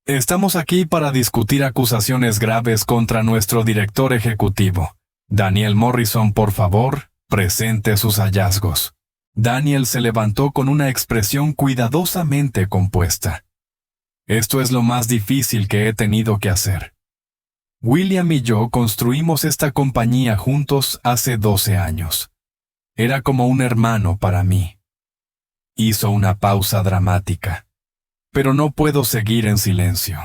Estamos aquí para discutir acusaciones graves contra nuestro director ejecutivo. Daniel Morrison, por favor, presente sus hallazgos. Daniel se levantó con una expresión cuidadosamente compuesta. Esto es lo más difícil que he tenido que hacer. William y yo construimos esta compañía juntos hace 12 años. Era como un hermano para mí. Hizo una pausa dramática. Pero no puedo seguir en silencio.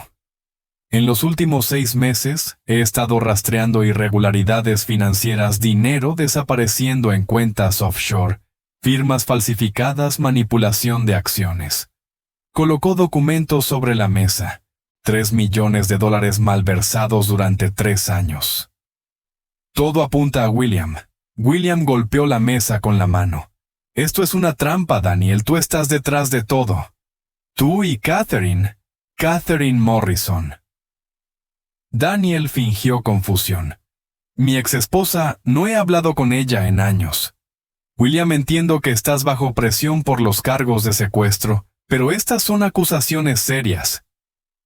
En los últimos 6 meses he estado rastreando irregularidades financieras, dinero desapareciendo en cuentas offshore, firmas falsificadas, manipulación de acciones. Colocó documentos sobre la mesa. $3 millones malversados durante 3 años. Todo apunta a William. William golpeó la mesa con la mano. Esto es una trampa, Daniel. Tú estás detrás de todo. Tú y Catherine Morrison. Daniel fingió confusión. Mi exesposa, no he hablado con ella en años. William, entiendo que estás bajo presión por los cargos de secuestro, pero estas son acusaciones serias.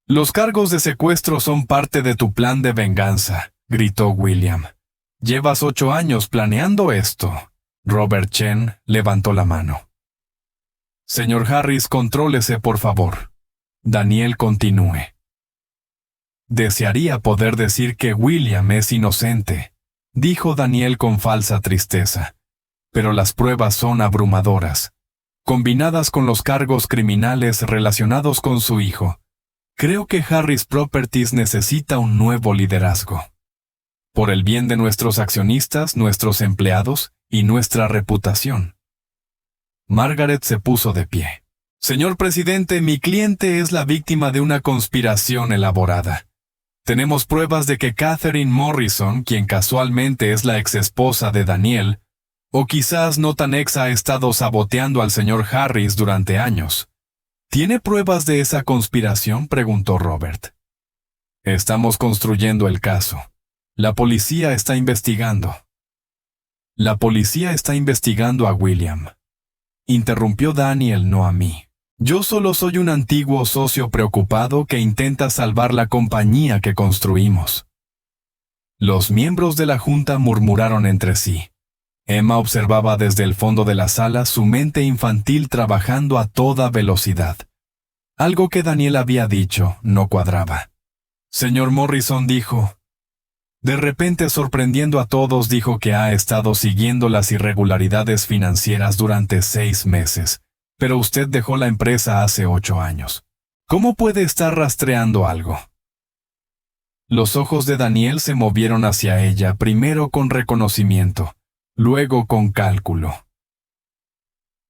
Los cargos de secuestro son parte de tu plan de venganza, gritó William. Llevas 8 años planeando esto. Robert Chen levantó la mano. Señor Harris, contrólese, por favor. Daniel, continúe. Desearía poder decir que William es inocente, dijo Daniel con falsa tristeza. Pero las pruebas son abrumadoras. Combinadas con los cargos criminales relacionados con su hijo, creo que Harris Properties necesita un nuevo liderazgo. Por el bien de nuestros accionistas, nuestros empleados y nuestra reputación. Margaret se puso de pie. Señor presidente, mi cliente es la víctima de una conspiración elaborada. Tenemos pruebas de que Catherine Morrison, quien casualmente es la exesposa de Daniel, o quizás no tan ex, ha estado saboteando al señor Harris durante años. ¿Tiene pruebas de esa conspiración?, preguntó Robert. Estamos construyendo el caso. La policía está investigando. La policía está investigando a William. Interrumpió Daniel, no a mí. Yo solo soy un antiguo socio preocupado que intenta salvar la compañía que construimos. Los miembros de la junta murmuraron entre sí. Emma observaba desde el fondo de la sala, su mente infantil trabajando a toda velocidad. Algo que Daniel había dicho no cuadraba. Señor Morrison, dijo. De repente, sorprendiendo a todos, dijo que ha estado siguiendo las irregularidades financieras durante 6 meses, pero usted dejó la empresa hace 8 años. ¿Cómo puede estar rastreando algo? Los ojos de Daniel se movieron hacia ella, primero con reconocimiento, luego con cálculo.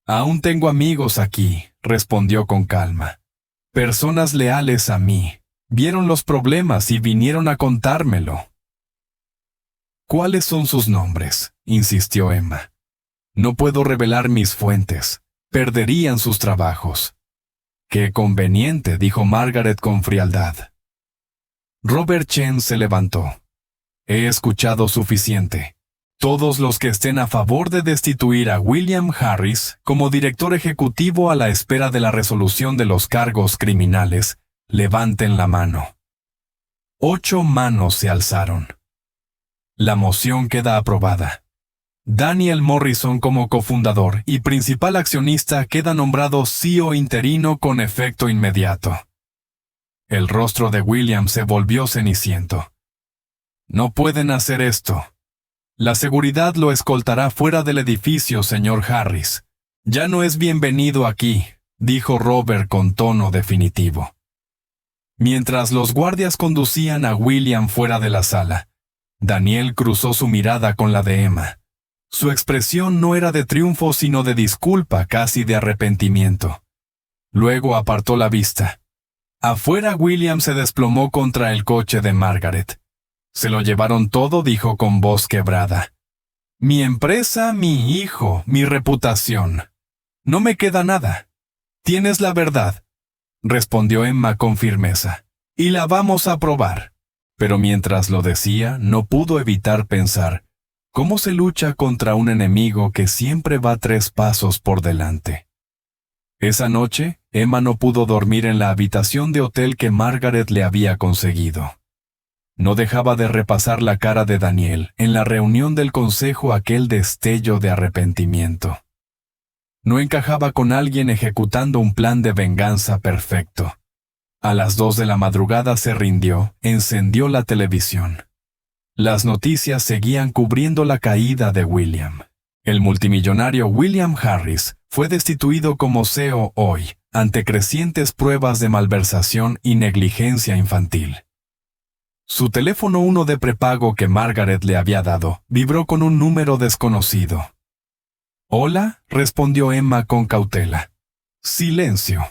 Aún tengo amigos aquí, respondió con calma. Personas leales a mí. Vieron los problemas y vinieron a contármelo. ¿Cuáles son sus nombres?, insistió Emma. No puedo revelar mis fuentes. Perderían sus trabajos. Qué conveniente, dijo Margaret con frialdad. Robert Chen se levantó. He escuchado suficiente. Todos los que estén a favor de destituir a William Harris como director ejecutivo a la espera de la resolución de los cargos criminales, levanten la mano. 8 manos se alzaron. La moción queda aprobada. Daniel Morrison, como cofundador y principal accionista, queda nombrado CEO interino con efecto inmediato. El rostro de William se volvió ceniciento. No pueden hacer esto. La seguridad lo escoltará fuera del edificio, señor Harris. Ya no es bienvenido aquí, dijo Robert con tono definitivo. Mientras los guardias conducían a William fuera de la sala, Daniel cruzó su mirada con la de Emma. Su expresión no era de triunfo, sino de disculpa, casi de arrepentimiento. Luego apartó la vista. Afuera, William se desplomó contra el coche de Margaret. Se lo llevaron todo, dijo con voz quebrada. Mi empresa, mi hijo, mi reputación. No me queda nada. Tienes la verdad, respondió Emma con firmeza. Y la vamos a probar. Pero mientras lo decía, no pudo evitar pensar, ¿cómo se lucha contra un enemigo que siempre va 3 pasos por delante? Esa noche, Emma no pudo dormir en la habitación de hotel que Margaret le había conseguido. No dejaba de repasar la cara de Daniel en la reunión del consejo, aquel destello de arrepentimiento. No encajaba con alguien ejecutando un plan de venganza perfecto. A las 2 de la madrugada se rindió, encendió la televisión. Las noticias seguían cubriendo la caída de William. El multimillonario William Harris fue destituido como CEO hoy, ante crecientes pruebas de malversación y negligencia infantil. Su teléfono 1 de prepago que Margaret le había dado vibró con un número desconocido. «Hola», respondió Emma con cautela. Silencio.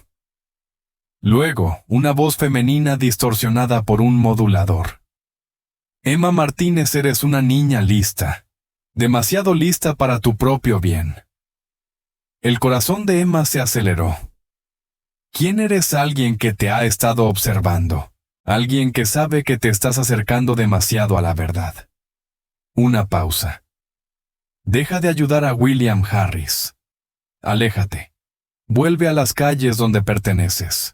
Luego, una voz femenina distorsionada por un modulador. «Emma Martínez, eres una niña lista. Demasiado lista para tu propio bien». El corazón de Emma se aceleró. «¿Quién eres? Alguien que te ha estado observando. Alguien que sabe que te estás acercando demasiado a la verdad». Una pausa. «Deja de ayudar a William Harris. Aléjate. Vuelve a las calles donde perteneces».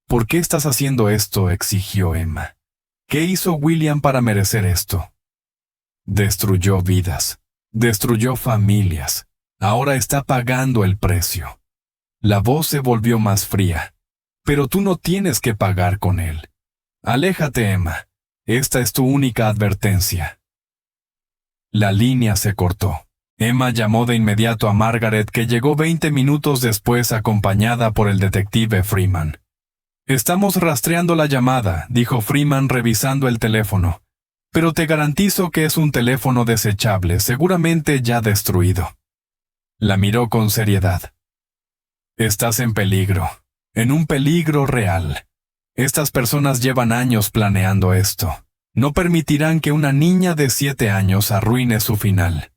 «¿Por qué estás haciendo esto?», exigió Emma. «¿Qué hizo William para merecer esto?» Destruyó vidas. Destruyó familias. Ahora está pagando el precio. La voz se volvió más fría. «Pero tú no tienes que pagar con él. Aléjate, Emma. Esta es tu única advertencia». La línea se cortó. Emma llamó de inmediato a Margaret, que llegó 20 minutos después acompañada por el detective Freeman. «Estamos rastreando la llamada», dijo Freeman revisando el teléfono. «Pero te garantizo que es un teléfono desechable, seguramente ya destruido». La miró con seriedad. «Estás en peligro. En un peligro real. Estas personas llevan años planeando esto. No permitirán que una niña de 7 años arruine su final».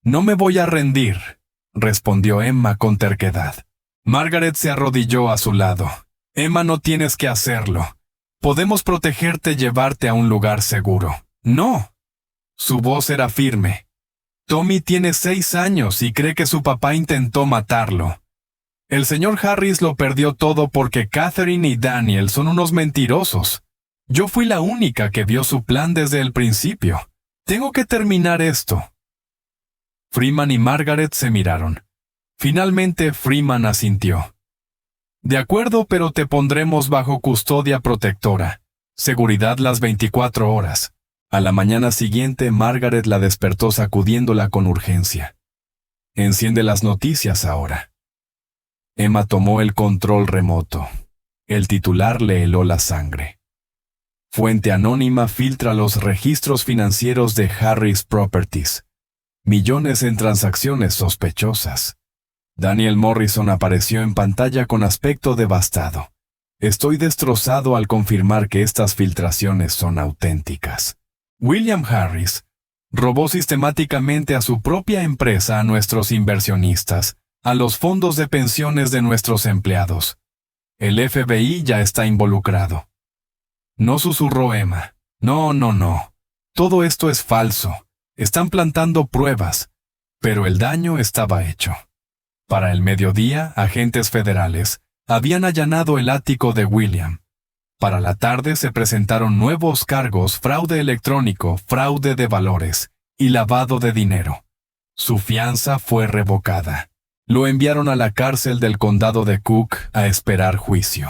«No me voy a rendir», respondió Emma con terquedad. Margaret se arrodilló a su lado. «Emma, no tienes que hacerlo. Podemos protegerte y llevarte a un lugar seguro». «No». Su voz era firme. «Tommy tiene 6 años y cree que su papá intentó matarlo. El señor Harris lo perdió todo porque Catherine y Daniel son unos mentirosos. Yo fui la única que vio su plan desde el principio. Tengo que terminar esto». Freeman y Margaret se miraron. Finalmente Freeman asintió. «De acuerdo, pero te pondremos bajo custodia protectora. Seguridad las 24 horas. A la mañana siguiente, Margaret la despertó sacudiéndola con urgencia. «Enciende las noticias ahora». Emma tomó el control remoto. El titular le heló la sangre. «Fuente anónima filtra los registros financieros de Harris Properties. Millones en transacciones sospechosas». Daniel Morrison apareció en pantalla con aspecto devastado. «Estoy destrozado al confirmar que estas filtraciones son auténticas. William Harris robó sistemáticamente a su propia empresa, a nuestros inversionistas, a los fondos de pensiones de nuestros empleados. El FBI ya está involucrado». «No», susurró Emma. «No, no, no. Todo esto es falso. Están plantando pruebas». Pero el daño estaba hecho. Para el mediodía, agentes federales habían allanado el ático de William. Para la tarde se presentaron nuevos cargos: fraude electrónico, fraude de valores y lavado de dinero. Su fianza fue revocada. Lo enviaron a la cárcel del condado de Cook a esperar juicio.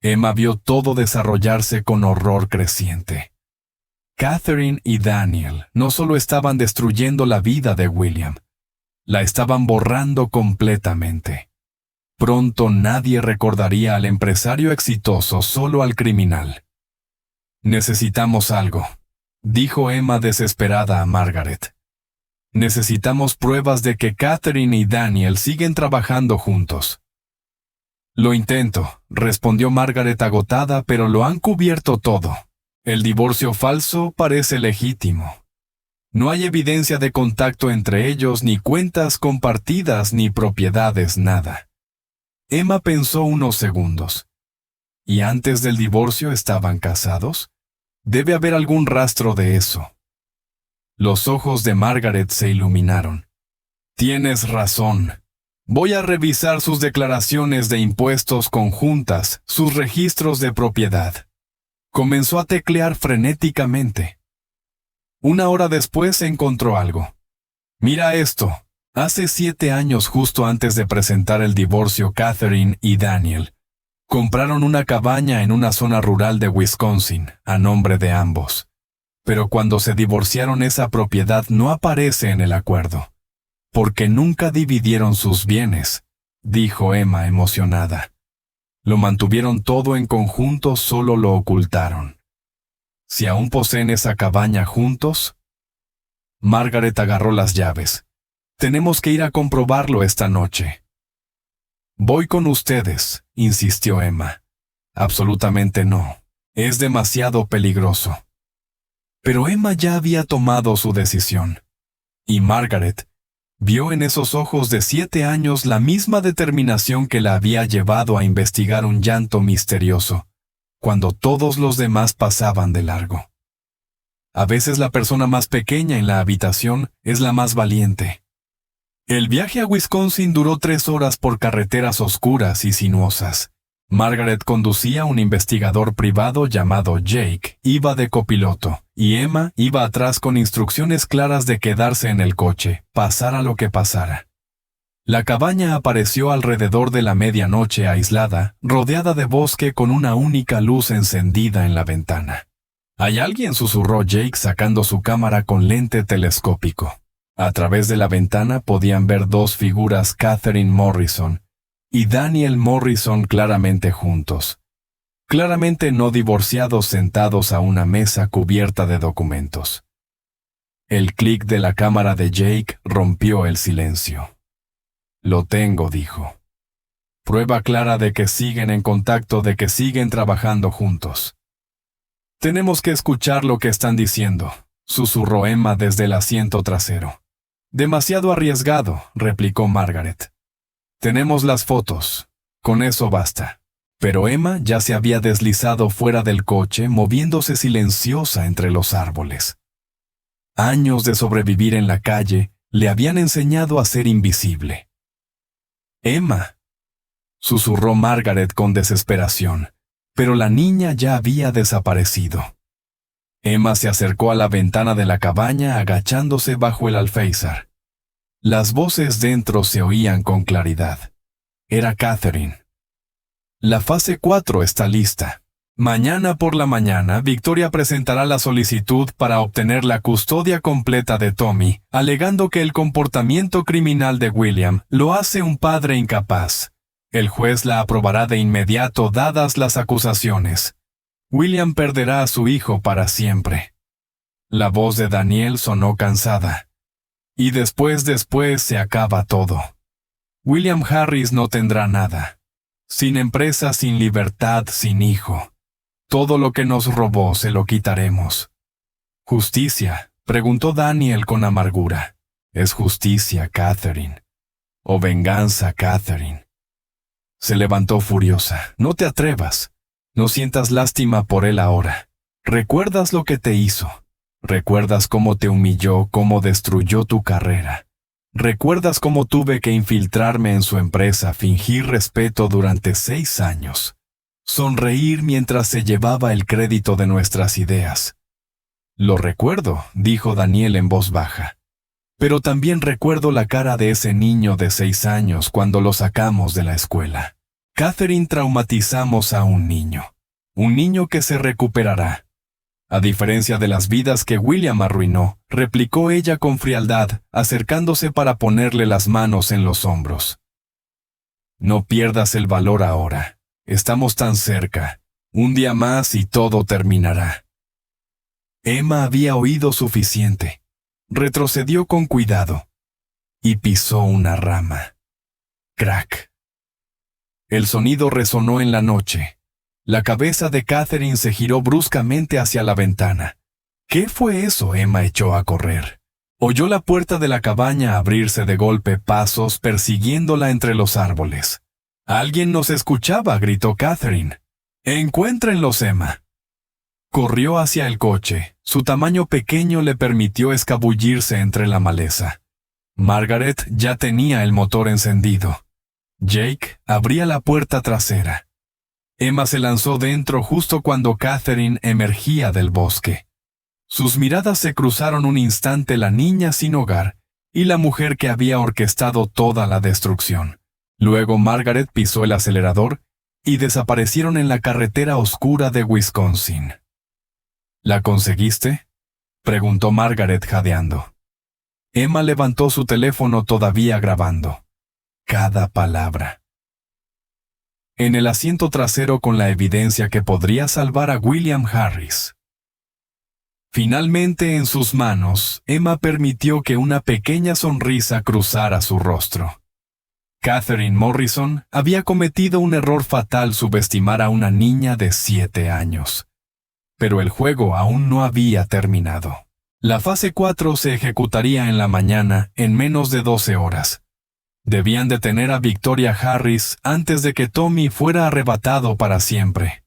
Emma vio todo desarrollarse con horror creciente. Catherine y Daniel no solo estaban destruyendo la vida de William, la estaban borrando completamente. Pronto nadie recordaría al empresario exitoso, solo al criminal. «Necesitamos algo», dijo Emma desesperada a Margaret. «Necesitamos pruebas de que Catherine y Daniel siguen trabajando juntos». «Lo intento», respondió Margaret agotada, «pero lo han cubierto todo. El divorcio falso parece legítimo. No hay evidencia de contacto entre ellos, ni cuentas compartidas, ni propiedades, nada». Emma pensó unos segundos. ¿Y antes del divorcio estaban casados? Debe haber algún rastro de eso. Los ojos de Margaret se iluminaron. «Tienes razón. Voy a revisar sus declaraciones de impuestos conjuntas, sus registros de propiedad». Comenzó a teclear frenéticamente. Una hora después encontró algo. «Mira esto. Hace 7 años, justo antes de presentar el divorcio, Catherine y Daniel Compraron una cabaña en una zona rural de Wisconsin, a nombre de ambos. Pero cuando se divorciaron, esa propiedad no aparece en el acuerdo. Porque nunca dividieron sus bienes, dijo Emma emocionada. Lo mantuvieron todo en conjunto, solo lo ocultaron. ¿Si aún poseen esa cabaña juntos? Margaret agarró las llaves. Tenemos que ir a comprobarlo esta noche. Voy con ustedes, insistió Emma. Absolutamente no. Es demasiado peligroso. Pero Emma ya había tomado su decisión. Y Margaret vio en esos ojos de 7 años la misma determinación que la había llevado a investigar un llanto misterioso, cuando todos los demás pasaban de largo. A veces la persona más pequeña en la habitación es la más valiente. El viaje a Wisconsin duró 3 horas por carreteras oscuras y sinuosas. Margaret conducía un investigador privado llamado Jake, iba de copiloto, y Emma iba atrás con instrucciones claras de quedarse en el coche, pasara lo que pasara. La cabaña apareció alrededor de la medianoche, aislada, rodeada de bosque con una única luz encendida en la ventana. «¿Hay alguien?», susurró Jake sacando su cámara con lente telescópico. A través de la ventana podían ver 2 figuras, Catherine Morrison y Daniel Morrison, claramente juntos. Claramente no divorciados, sentados a una mesa cubierta de documentos. El clic de la cámara de Jake rompió el silencio. «Lo tengo», dijo. «Prueba clara de que siguen en contacto, de que siguen trabajando juntos». «Tenemos que escuchar lo que están diciendo», susurró Emma desde el asiento trasero. «Demasiado arriesgado», replicó Margaret. «Tenemos las fotos. Con eso basta». Pero Emma ya se había deslizado fuera del coche, moviéndose silenciosa entre los árboles. Años de sobrevivir en la calle le habían enseñado a ser invisible. «Emma», susurró Margaret con desesperación, pero la niña ya había desaparecido. Emma se acercó a la ventana de la cabaña, agachándose bajo el alféizar. Las voces dentro se oían con claridad. Era Catherine. «La fase 4 está lista. Mañana por la mañana, Victoria presentará la solicitud para obtener la custodia completa de Tommy, alegando que el comportamiento criminal de William lo hace un padre incapaz. El juez la aprobará de inmediato dadas las acusaciones. William perderá a su hijo para siempre». La voz de Daniel sonó cansada. «Y después se acaba todo. William Harris no tendrá nada. Sin empresa, sin libertad, sin hijo. Todo lo que nos robó se lo quitaremos». «¿Justicia?», preguntó Daniel con amargura. «¿Es justicia, Catherine? ¿O venganza, Catherine?» Se levantó furiosa. «No te atrevas. No sientas lástima por él ahora. ¿Recuerdas lo que te hizo? ¿Recuerdas cómo te humilló, cómo destruyó tu carrera? ¿Recuerdas cómo tuve que infiltrarme en su empresa, fingir respeto durante 6 años? Sonreír mientras se llevaba el crédito de nuestras ideas». «Lo recuerdo», dijo Daniel en voz baja. «Pero también recuerdo la cara de ese niño de 6 años cuando lo sacamos de la escuela. Catherine, traumatizamos a un niño que se recuperará. A diferencia de las vidas que William arruinó», replicó ella con frialdad, acercándose para ponerle las manos en los hombros. «No pierdas el valor ahora. Estamos tan cerca. Un día más y todo terminará». Emma había oído suficiente. Retrocedió con cuidado y pisó una rama. Crack. El sonido resonó en la noche. La cabeza de Catherine se giró bruscamente hacia la ventana. ¿Qué fue eso? Emma echó a correr. Oyó la puerta de la cabaña abrirse de golpe, pasos persiguiéndola entre los árboles. «Alguien nos escuchaba», gritó Catherine. «Encuéntrenlos, Emma». Corrió hacia el coche. Su tamaño pequeño le permitió escabullirse entre la maleza. Margaret ya tenía el motor encendido. Jake abría la puerta trasera. Emma se lanzó dentro justo cuando Catherine emergía del bosque. Sus miradas se cruzaron un instante, la niña sin hogar y la mujer que había orquestado toda la destrucción. Luego Margaret pisó el acelerador y desaparecieron en la carretera oscura de Wisconsin. ¿La conseguiste?, preguntó Margaret jadeando. Emma levantó su teléfono todavía grabando. Cada palabra. En el asiento trasero con la evidencia que podría salvar a William Harris. Finalmente en sus manos, Emma permitió que una pequeña sonrisa cruzara su rostro. Catherine Morrison había cometido un error fatal subestimar a una niña de 7 años. Pero el juego aún no había terminado. La fase 4 se ejecutaría en la mañana en menos de 12 horas. Debían detener a Victoria Harris antes de que Tommy fuera arrebatado para siempre.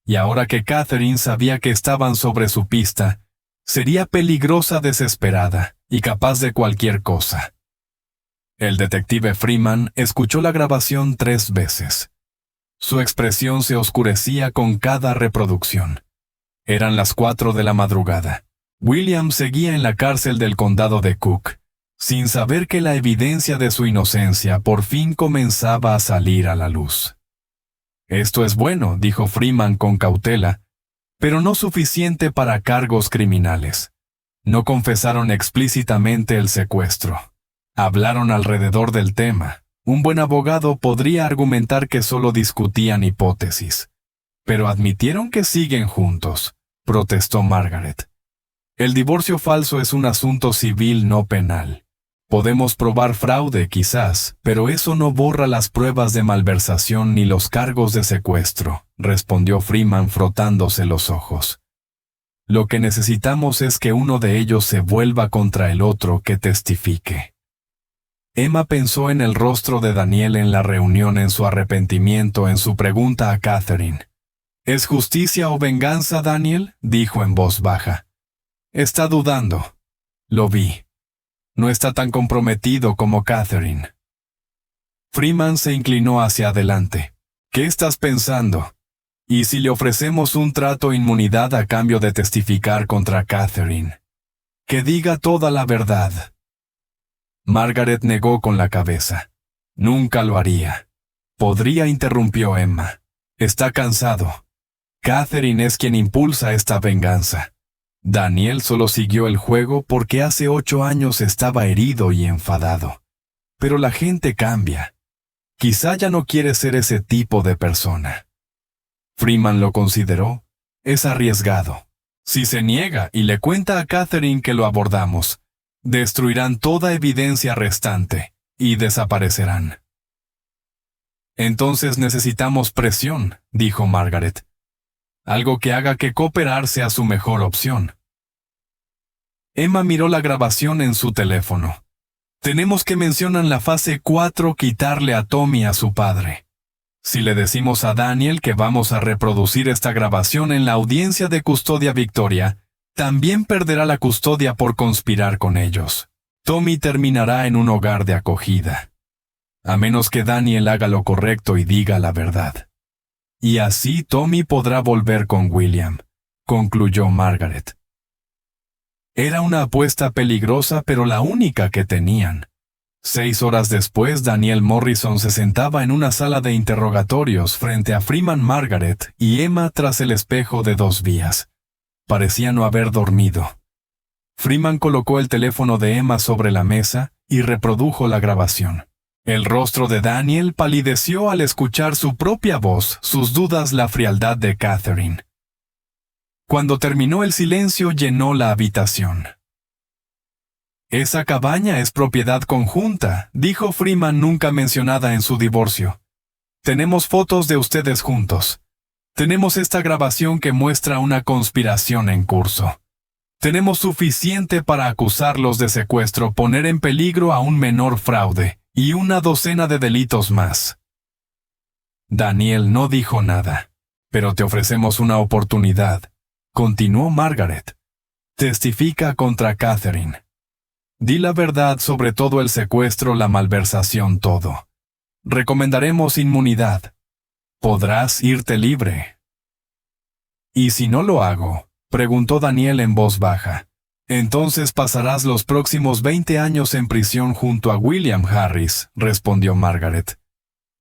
Y ahora que Catherine sabía que estaban sobre su pista, sería peligrosa, desesperada y capaz de cualquier cosa. El detective Freeman escuchó la grabación 3 veces. Su expresión se oscurecía con cada reproducción. Eran las 4 de la madrugada. William seguía en la cárcel del condado de Cook, sin saber que la evidencia de su inocencia por fin comenzaba a salir a la luz. Esto es bueno, dijo Freeman con cautela, pero no suficiente para cargos criminales. No confesaron explícitamente el secuestro. Hablaron alrededor del tema. Un buen abogado podría argumentar que solo discutían hipótesis. Pero admitieron que siguen juntos, protestó Margaret. El divorcio falso es un asunto civil, no penal. Podemos probar fraude, quizás, pero eso no borra las pruebas de malversación ni los cargos de secuestro, respondió Freeman frotándose los ojos. Lo que necesitamos es que uno de ellos se vuelva contra el otro que testifique. Emma pensó en el rostro de Daniel en la reunión, en su arrepentimiento, en su pregunta a Catherine. ¿Es justicia o venganza, Daniel?, dijo en voz baja. Está dudando. Lo vi. No está tan comprometido como Catherine. Freeman se inclinó hacia adelante. ¿Qué estás pensando? ¿Y si le ofrecemos un trato inmunidad a cambio de testificar contra Catherine? Que diga toda la verdad. Margaret negó con la cabeza. Nunca lo haría. Podría, interrumpió Emma. Está cansado. Catherine es quien impulsa esta venganza. Daniel solo siguió el juego porque hace 8 años estaba herido y enfadado. Pero la gente cambia. Quizá ya no quiere ser ese tipo de persona. Freeman lo consideró. Es arriesgado. Si se niega y le cuenta a Catherine que lo abordamos, destruirán toda evidencia restante y desaparecerán. Entonces necesitamos presión, dijo Margaret. Algo que haga que cooperar sea su mejor opción. Emma miró la grabación en su teléfono. Tenemos que mencionar la fase 4, quitarle a Tommy a su padre. Si le decimos a Daniel que vamos a reproducir esta grabación en la audiencia de custodia Victoria, también perderá la custodia por conspirar con ellos. Tommy terminará en un hogar de acogida. A menos que Daniel haga lo correcto y diga la verdad. Y así Tommy podrá volver con William, concluyó Margaret. Era una apuesta peligrosa, pero la única que tenían. 6 horas después, Daniel Morrison se sentaba en una sala de interrogatorios frente a Freeman, Margaret y Emma tras el espejo de 2 vías. Parecía no haber dormido. Freeman colocó el teléfono de Emma sobre la mesa y reprodujo la grabación. El rostro de Daniel palideció al escuchar su propia voz, sus dudas, la frialdad de Catherine. Cuando terminó, el silencio llenó la habitación. Esa cabaña es propiedad conjunta, dijo Freeman, nunca mencionada en su divorcio. Tenemos fotos de ustedes juntos. Tenemos esta grabación que muestra una conspiración en curso. Tenemos suficiente para acusarlos de secuestro, poner en peligro a un menor, fraude y una docena de delitos más. Daniel no dijo nada. Pero te ofrecemos una oportunidad, continuó Margaret. Testifica contra Catherine. Di la verdad sobre todo el secuestro, la malversación, todo. Recomendaremos inmunidad. Podrás irte libre. ¿Y si no lo hago?, preguntó Daniel en voz baja. Entonces pasarás los próximos 20 años en prisión junto a William Harris, respondió Margaret.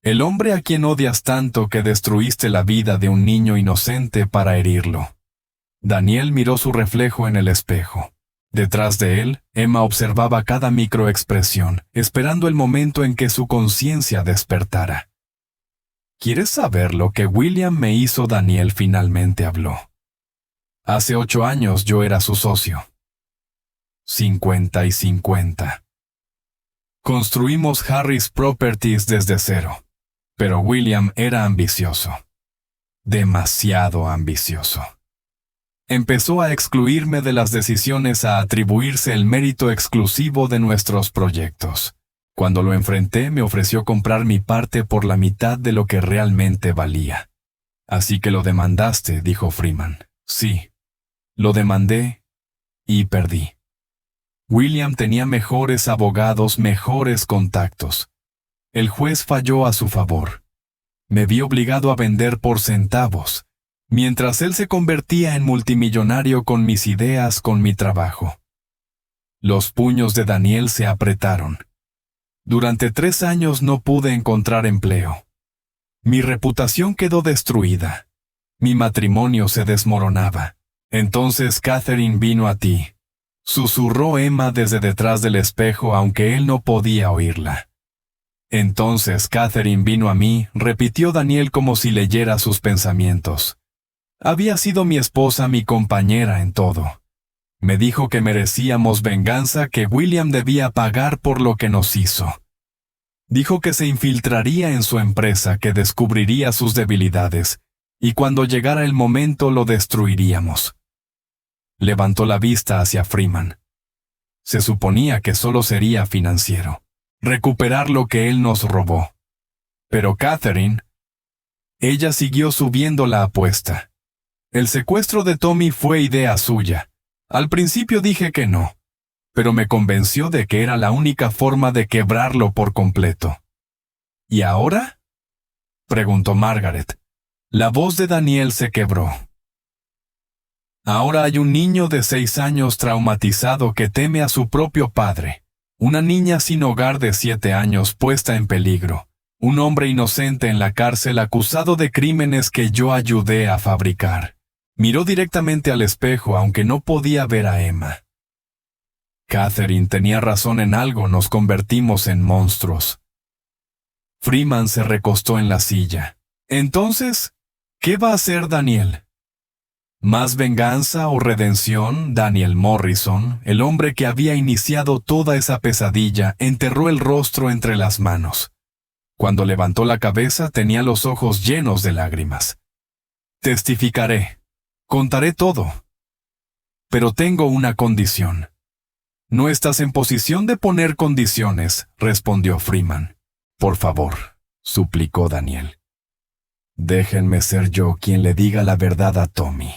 El hombre a quien odias tanto que destruiste la vida de un niño inocente para herirlo. Daniel miró su reflejo en el espejo. Detrás de él, Emma observaba cada microexpresión, esperando el momento en que su conciencia despertara. ¿Quieres saber lo que William me hizo? Daniel finalmente habló. Hace 8 años yo era su socio. 50 y 50. Construimos Harris Properties desde cero. Pero William era ambicioso. Demasiado ambicioso. Empezó a excluirme de las decisiones, a atribuirse el mérito exclusivo de nuestros proyectos. Cuando lo enfrenté, me ofreció comprar mi parte por la mitad de lo que realmente valía. Así que lo demandaste, dijo Freeman. Sí. Lo demandé y perdí. William tenía mejores abogados, mejores contactos. El juez falló a su favor. Me vi obligado a vender por centavos, mientras él se convertía en multimillonario con mis ideas, con mi trabajo. Los puños de Daniel se apretaron. Durante 3 años no pude encontrar empleo. Mi reputación quedó destruida. Mi matrimonio se desmoronaba. Entonces Catherine vino a ti. Susurró Emma desde detrás del espejo, aunque él no podía oírla. Entonces Catherine vino a mí, repitió Daniel como si leyera sus pensamientos. Había sido mi esposa, mi compañera en todo. Me dijo que merecíamos venganza, que William debía pagar por lo que nos hizo. Dijo que se infiltraría en su empresa, que descubriría sus debilidades, y cuando llegara el momento lo destruiríamos. Levantó la vista hacia Freeman. Se suponía que solo sería financiero. Recuperar lo que él nos robó. Pero Catherine, ella siguió subiendo la apuesta. El secuestro de Tommy fue idea suya. Al principio dije que no, pero me convenció de que era la única forma de quebrarlo por completo. ¿Y ahora?, preguntó Margaret. La voz de Daniel se quebró. Ahora hay un niño de 6 años traumatizado que teme a su propio padre. Una niña sin hogar de 7 años puesta en peligro. Un hombre inocente en la cárcel acusado de crímenes que yo ayudé a fabricar. Miró directamente al espejo, aunque no podía ver a Emma. Catherine tenía razón en algo, nos convertimos en monstruos. Freeman se recostó en la silla. Entonces, ¿qué va a hacer Daniel? ¿Más venganza o redención? Daniel Morrison, el hombre que había iniciado toda esa pesadilla, enterró el rostro entre las manos. Cuando levantó la cabeza tenía los ojos llenos de lágrimas. Testificaré. Contaré todo. Pero tengo una condición. No estás en posición de poner condiciones, respondió Freeman. Por favor, suplicó Daniel. Déjenme ser yo quien le diga la verdad a Tommy.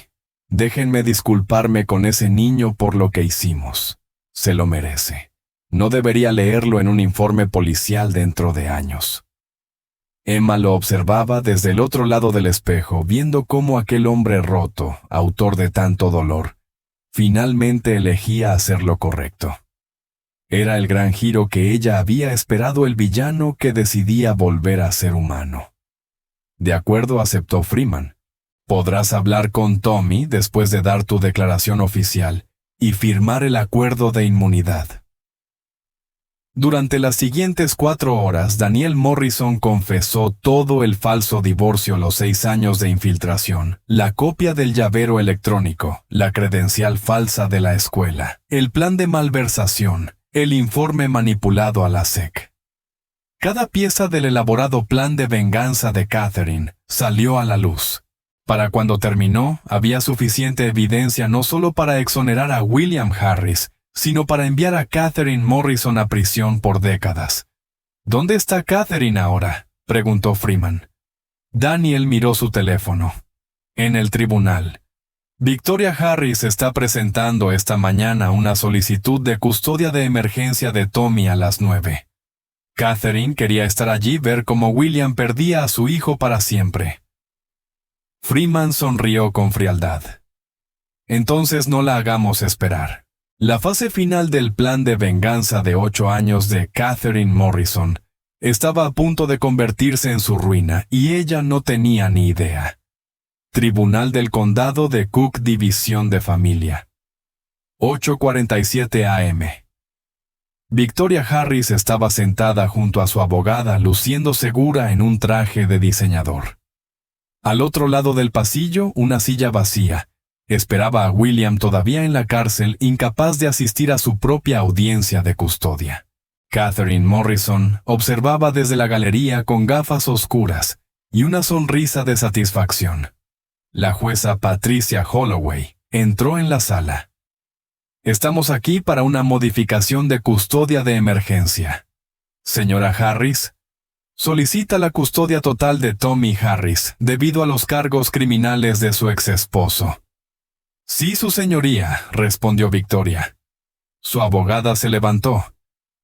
Déjenme disculparme con ese niño por lo que hicimos. Se lo merece. No debería leerlo en un informe policial dentro de años. Emma lo observaba desde el otro lado del espejo, viendo cómo aquel hombre roto, autor de tanto dolor, finalmente elegía hacer lo correcto. Era el gran giro que ella había esperado, el villano que decidía volver a ser humano. De acuerdo, aceptó Freeman. Podrás hablar con Tommy después de dar tu declaración oficial y firmar el acuerdo de inmunidad. Durante las siguientes 4 horas, Daniel Morrison confesó todo: el falso divorcio, los 6 años de infiltración, la copia del llavero electrónico, la credencial falsa de la escuela, el plan de malversación, el informe manipulado a la SEC. Cada pieza del elaborado plan de venganza de Catherine salió a la luz. Para cuando terminó, había suficiente evidencia no solo para exonerar a William Harris, sino para enviar a Catherine Morrison a prisión por décadas. ¿Dónde está Catherine ahora?, preguntó Freeman. Daniel miró su teléfono. En el tribunal. Victoria Harris está presentando esta mañana una solicitud de custodia de emergencia de Tommy a las 9. Catherine quería estar allí, ver cómo William perdía a su hijo para siempre. Freeman sonrió con frialdad. Entonces no la hagamos esperar. La fase final del plan de venganza de 8 años de Catherine Morrison Estaba a punto de convertirse en su ruina y ella no tenía ni idea. Tribunal del Condado de Cook, División de Familia. 8:47 a.m. Victoria Harris estaba sentada junto a su abogada, luciendo segura en un traje de diseñador. Al otro lado del pasillo, una silla vacía. Esperaba a William todavía en la cárcel, incapaz de asistir a su propia audiencia de custodia. Catherine Morrison observaba desde la galería con gafas oscuras y una sonrisa de satisfacción. La jueza Patricia Holloway entró en la sala. «Estamos aquí para una modificación de custodia de emergencia. Señora Harris, solicita la custodia total de Tommy Harris debido a los cargos criminales de su exesposo». «Sí, su señoría», respondió Victoria. Su abogada se levantó.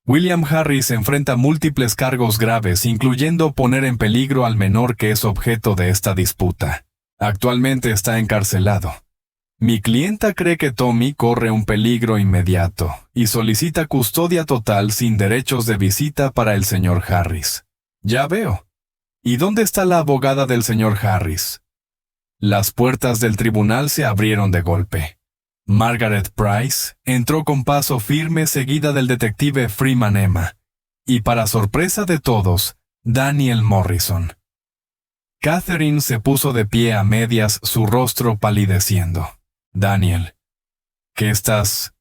William Harris enfrenta múltiples cargos graves, incluyendo poner en peligro al menor que es objeto de esta disputa. Actualmente está encarcelado. Mi clienta cree que Tommy corre un peligro inmediato y solicita custodia total sin derechos de visita para el señor Harris. Ya veo. ¿Y dónde está la abogada del señor Harris? Las puertas del tribunal se abrieron de golpe. Margaret Price entró con paso firme seguida del detective Freeman Emma, y para sorpresa de todos, Daniel Morrison. Catherine se puso de pie a medias, su rostro palideciendo. «Daniel, ¿qué estás...?»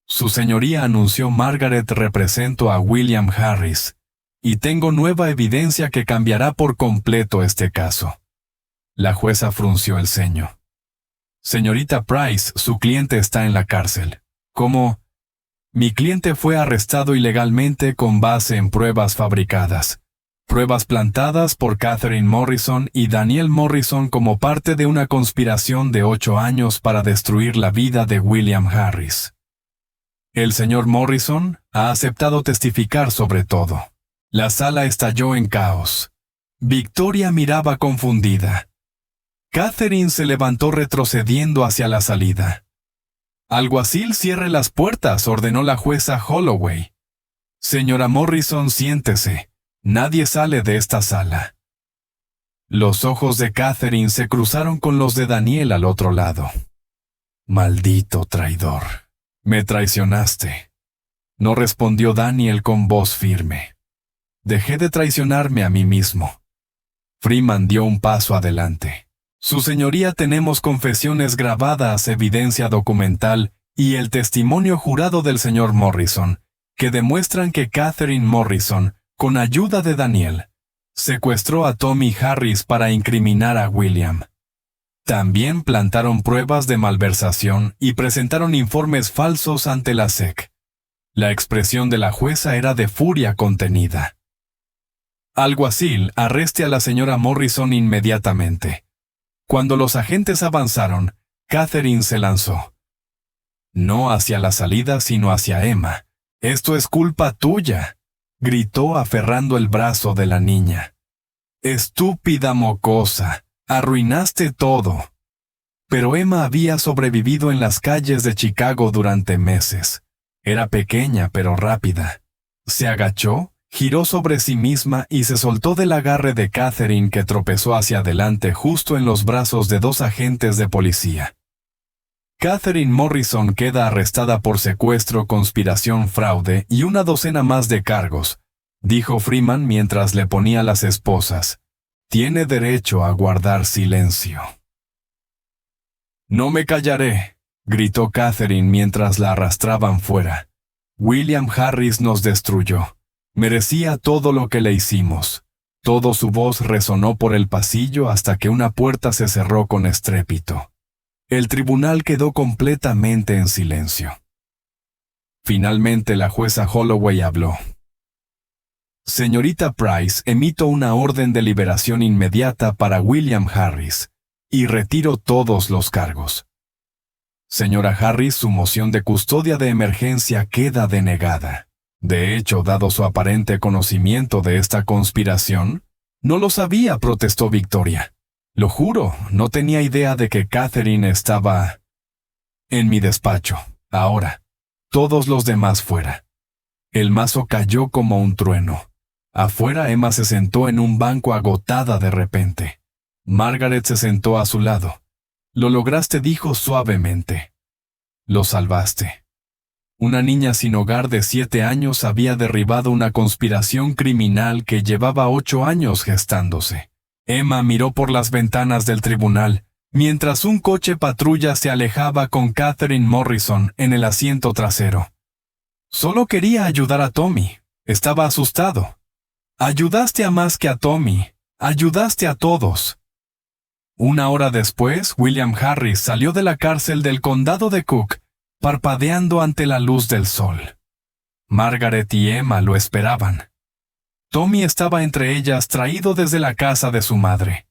«Su señoría», anunció Margaret, «represento a William Harris, y tengo nueva evidencia que cambiará por completo este caso». La jueza frunció el ceño. «Señorita Price, su cliente está en la cárcel». «¿Cómo?» «Mi cliente fue arrestado ilegalmente con base en pruebas fabricadas. Pruebas plantadas por Catherine Morrison y Daniel Morrison como parte de una conspiración de 8 años para destruir la vida de William Harris. El señor Morrison ha aceptado testificar sobre todo». La sala estalló en caos. Victoria miraba confundida. Catherine se levantó retrocediendo hacia la salida. «Alguacil, cierre las puertas», ordenó la jueza Holloway. «Señora Morrison, siéntese. Nadie sale de esta sala». Los ojos de Catherine se cruzaron con los de Daniel al otro lado. «Maldito traidor. Me traicionaste». No respondió Daniel con voz firme. «Dejé de traicionarme a mí mismo». Freeman dio un paso adelante. «Su señoría, tenemos confesiones grabadas, evidencia documental y el testimonio jurado del señor Morrison, que demuestran que Catherine Morrison, con ayuda de Daniel, secuestró a Tommy Harris para incriminar a William. También plantaron pruebas de malversación y presentaron informes falsos ante la SEC». La expresión de la jueza era de furia contenida. «Alguacil, arreste a la señora Morrison inmediatamente». Cuando los agentes avanzaron, Catherine se lanzó. No hacia la salida, sino hacia Emma. «Esto es culpa tuya», gritó aferrando el brazo de la niña. «Estúpida mocosa, arruinaste todo». Pero Emma había sobrevivido en las calles de Chicago durante meses. Era pequeña pero rápida. Se agachó, giró sobre sí misma y se soltó del agarre de Catherine, que tropezó hacia adelante justo en los brazos de 2 agentes de policía. Catherine Morrison queda arrestada por secuestro, conspiración, fraude y una docena más de cargos, dijo Freeman mientras le ponía las esposas. «Tiene derecho a guardar silencio». «No me callaré», gritó Catherine mientras la arrastraban fuera. «William Harris nos destruyó. Merecía todo lo que le hicimos». Todo su voz resonó por el pasillo hasta que una puerta se cerró con estrépito. El tribunal quedó completamente en silencio. Finalmente la jueza Holloway habló. «Señorita Price, emito una orden de liberación inmediata para William Harris y retiro todos los cargos». «Señora Harris, su moción de custodia de emergencia queda denegada». «De hecho, dado su aparente conocimiento de esta conspiración...» «No lo sabía», protestó Victoria. «Lo juro, no tenía idea de que Catherine estaba...» «En mi despacho, ahora. Todos los demás fuera». El mazo cayó como un trueno. Afuera, Emma se sentó en un banco agotada de repente. Margaret se sentó a su lado. «Lo lograste», dijo suavemente. «Lo salvaste». Una niña sin hogar de 7 años había derribado una conspiración criminal que llevaba 8 años gestándose. Emma miró por las ventanas del tribunal, mientras un coche patrulla se alejaba con Catherine Morrison en el asiento trasero. Solo quería ayudar a Tommy. Estaba asustado. «Ayudaste a más que a Tommy. Ayudaste a todos». Una hora después, William Harris salió de la cárcel del condado de Cook, parpadeando ante la luz del sol. Margaret y Emma lo esperaban. Tommy estaba entre ellas, traído desde la casa de su madre.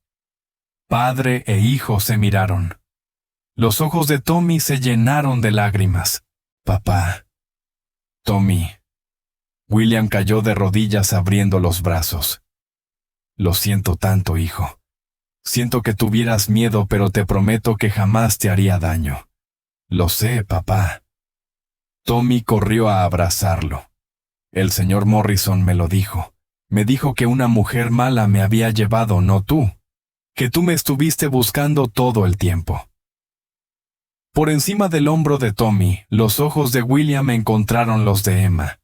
Padre e hijo se miraron. Los ojos de Tommy se llenaron de lágrimas. «Papá». «Tommy». William cayó de rodillas abriendo los brazos. «Lo siento tanto, hijo. Siento que tuvieras miedo, pero te prometo que jamás te haría daño». «Lo sé, papá». Tommy corrió a abrazarlo. «El señor Morrison me lo dijo. Me dijo que una mujer mala me había llevado, no tú. Que tú me estuviste buscando todo el tiempo». Por encima del hombro de Tommy, los ojos de William encontraron los de Emma.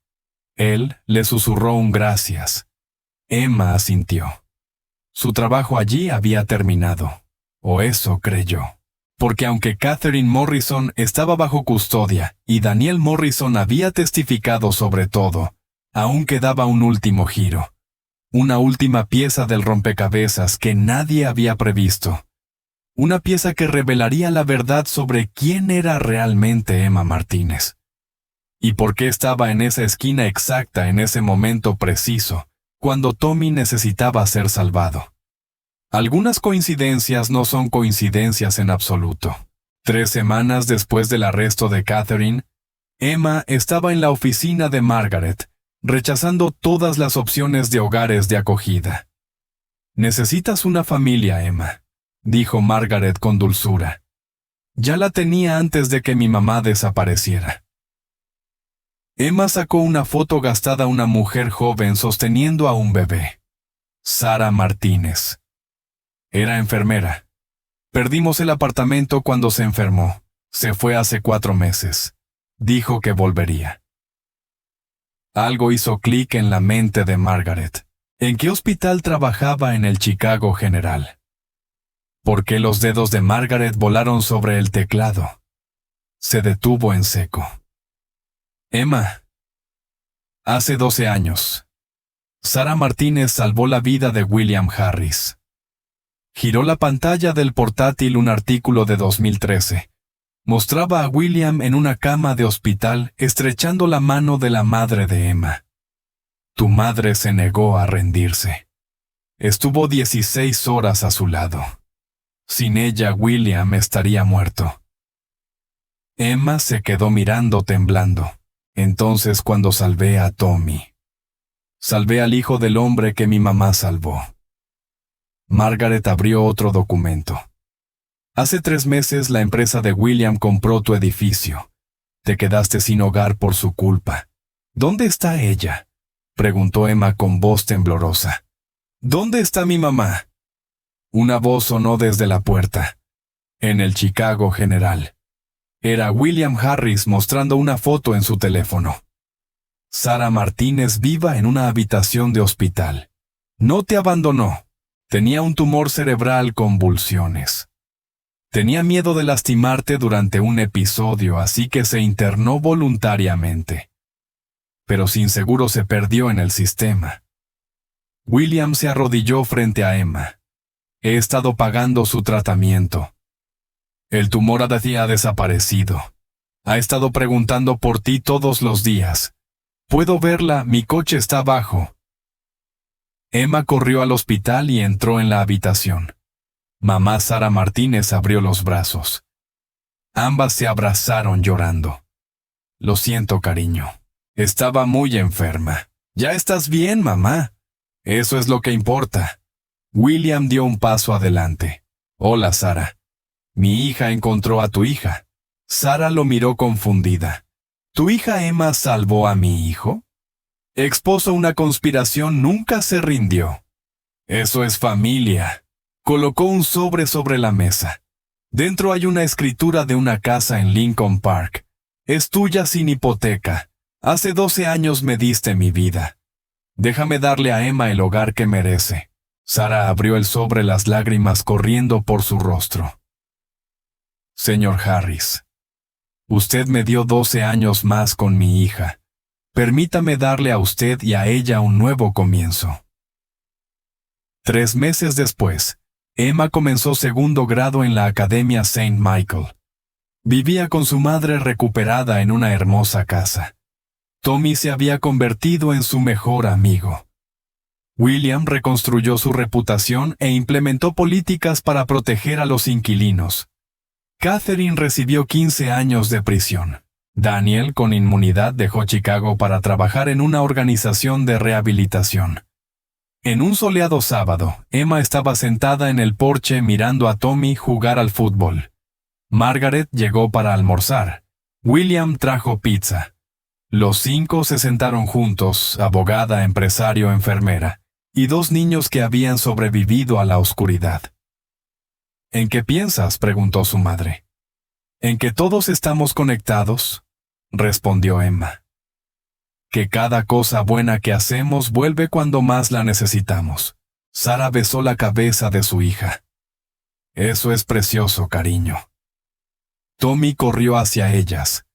Él le susurró un gracias. Emma asintió. Su trabajo allí había terminado, o eso creyó. Porque aunque Catherine Morrison estaba bajo custodia y Daniel Morrison había testificado sobre todo, aún quedaba un último giro. Una última pieza del rompecabezas que nadie había previsto. Una pieza que revelaría la verdad sobre quién era realmente Emma Martínez. Y por qué estaba en esa esquina exacta en ese momento preciso, cuando Tommy necesitaba ser salvado. Algunas coincidencias no son coincidencias en absoluto. 3 semanas después del arresto de Catherine, Emma estaba en la oficina de Margaret, rechazando todas las opciones de hogares de acogida. «Necesitas una familia, Emma», dijo Margaret con dulzura. «Ya la tenía antes de que mi mamá desapareciera». Emma sacó una foto gastada, una mujer joven sosteniendo a un bebé. Sara Martínez. Era enfermera. «Perdimos el apartamento cuando se enfermó. Se fue hace 4 meses. Dijo que volvería». Algo hizo clic en la mente de Margaret. ¿En qué hospital trabajaba en el Chicago General? ¿Por qué los dedos de Margaret volaron sobre el teclado? Se detuvo en seco. «Emma». Hace 12 años. Sara Martínez salvó la vida de William Harris. Giró la pantalla del portátil. Un artículo de 2013. Mostraba a William en una cama de hospital estrechando la mano de la madre de Emma. Tu madre se negó a rendirse. Estuvo 16 horas a su lado. Sin ella, William estaría muerto. Emma se quedó mirando temblando. Entonces cuando salvé a Tommy. Salvé al hijo del hombre que mi mamá salvó. Margaret abrió otro documento. Hace 3 meses la empresa de William compró tu edificio. Te quedaste sin hogar por su culpa. ¿Dónde está ella?, preguntó Emma con voz temblorosa. ¿Dónde está mi mamá? Una voz sonó desde la puerta. En el Chicago General. Era William Harris mostrando una foto en su teléfono. Sara Martínez viva en una habitación de hospital. No te abandonó. Tenía un tumor cerebral, convulsiones. Tenía miedo de lastimarte durante un episodio, así que se internó voluntariamente. Pero sin seguro se perdió en el sistema. William se arrodilló frente a Emma. He estado pagando su tratamiento. El tumor ha desaparecido. Ha estado preguntando por ti todos los días. Puedo verla, mi coche está abajo. Emma corrió al hospital y entró en la habitación. Mamá Sara Martínez abrió los brazos. Ambas se abrazaron llorando. Lo siento, cariño. Estaba muy enferma. Ya estás bien, mamá. Eso es lo que importa. William dio un paso adelante. Hola, Sara. Mi hija encontró a tu hija. Sara lo miró confundida. ¿Tu hija Emma salvó a mi hijo? expuso una conspiración, nunca se rindió. Eso es familia. Colocó un sobre la mesa. Dentro hay una escritura de una casa en Lincoln Park. Es tuya sin hipoteca. Hace 12 años me diste mi vida. Déjame darle a Emma el hogar que merece. Sara abrió el sobre, las lágrimas corriendo por su rostro. Señor Harris, usted me dio 12 años más con mi hija. Permítame darle a usted y a ella un nuevo comienzo. 3 meses después, Emma comenzó segundo grado en la Academia St. Michael. Vivía con su madre recuperada en una hermosa casa. Tommy se había convertido en su mejor amigo. William reconstruyó su reputación e implementó políticas para proteger a los inquilinos. Catherine recibió 15 años de prisión. Daniel, con inmunidad, dejó Chicago para trabajar en una organización de rehabilitación. En un soleado sábado, Emma estaba sentada en el porche mirando a Tommy jugar al fútbol. Margaret llegó para almorzar. William trajo pizza. Los 5 se sentaron juntos, abogada, empresario, enfermera, y 2 niños que habían sobrevivido a la oscuridad. ¿En qué piensas?, preguntó su madre. ¿En que todos estamos conectados?, respondió Emma. Que cada cosa buena que hacemos vuelve cuando más la necesitamos. Sara besó la cabeza de su hija. Eso es precioso, cariño. Tommy corrió hacia ellas.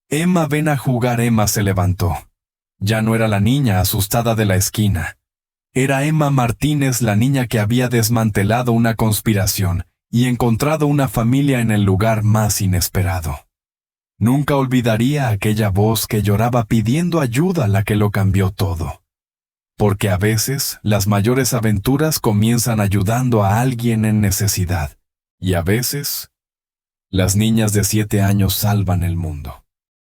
Emma, ven a jugar. Emma se levantó. Ya no era la niña asustada de la esquina. Era Emma Martínez, la niña que había desmantelado una conspiración y encontrado una familia en el lugar más inesperado. Nunca olvidaría aquella voz que lloraba pidiendo ayuda, la que lo cambió todo. Porque a veces las mayores aventuras comienzan ayudando a alguien en necesidad, y a veces las niñas de 7 años salvan el mundo.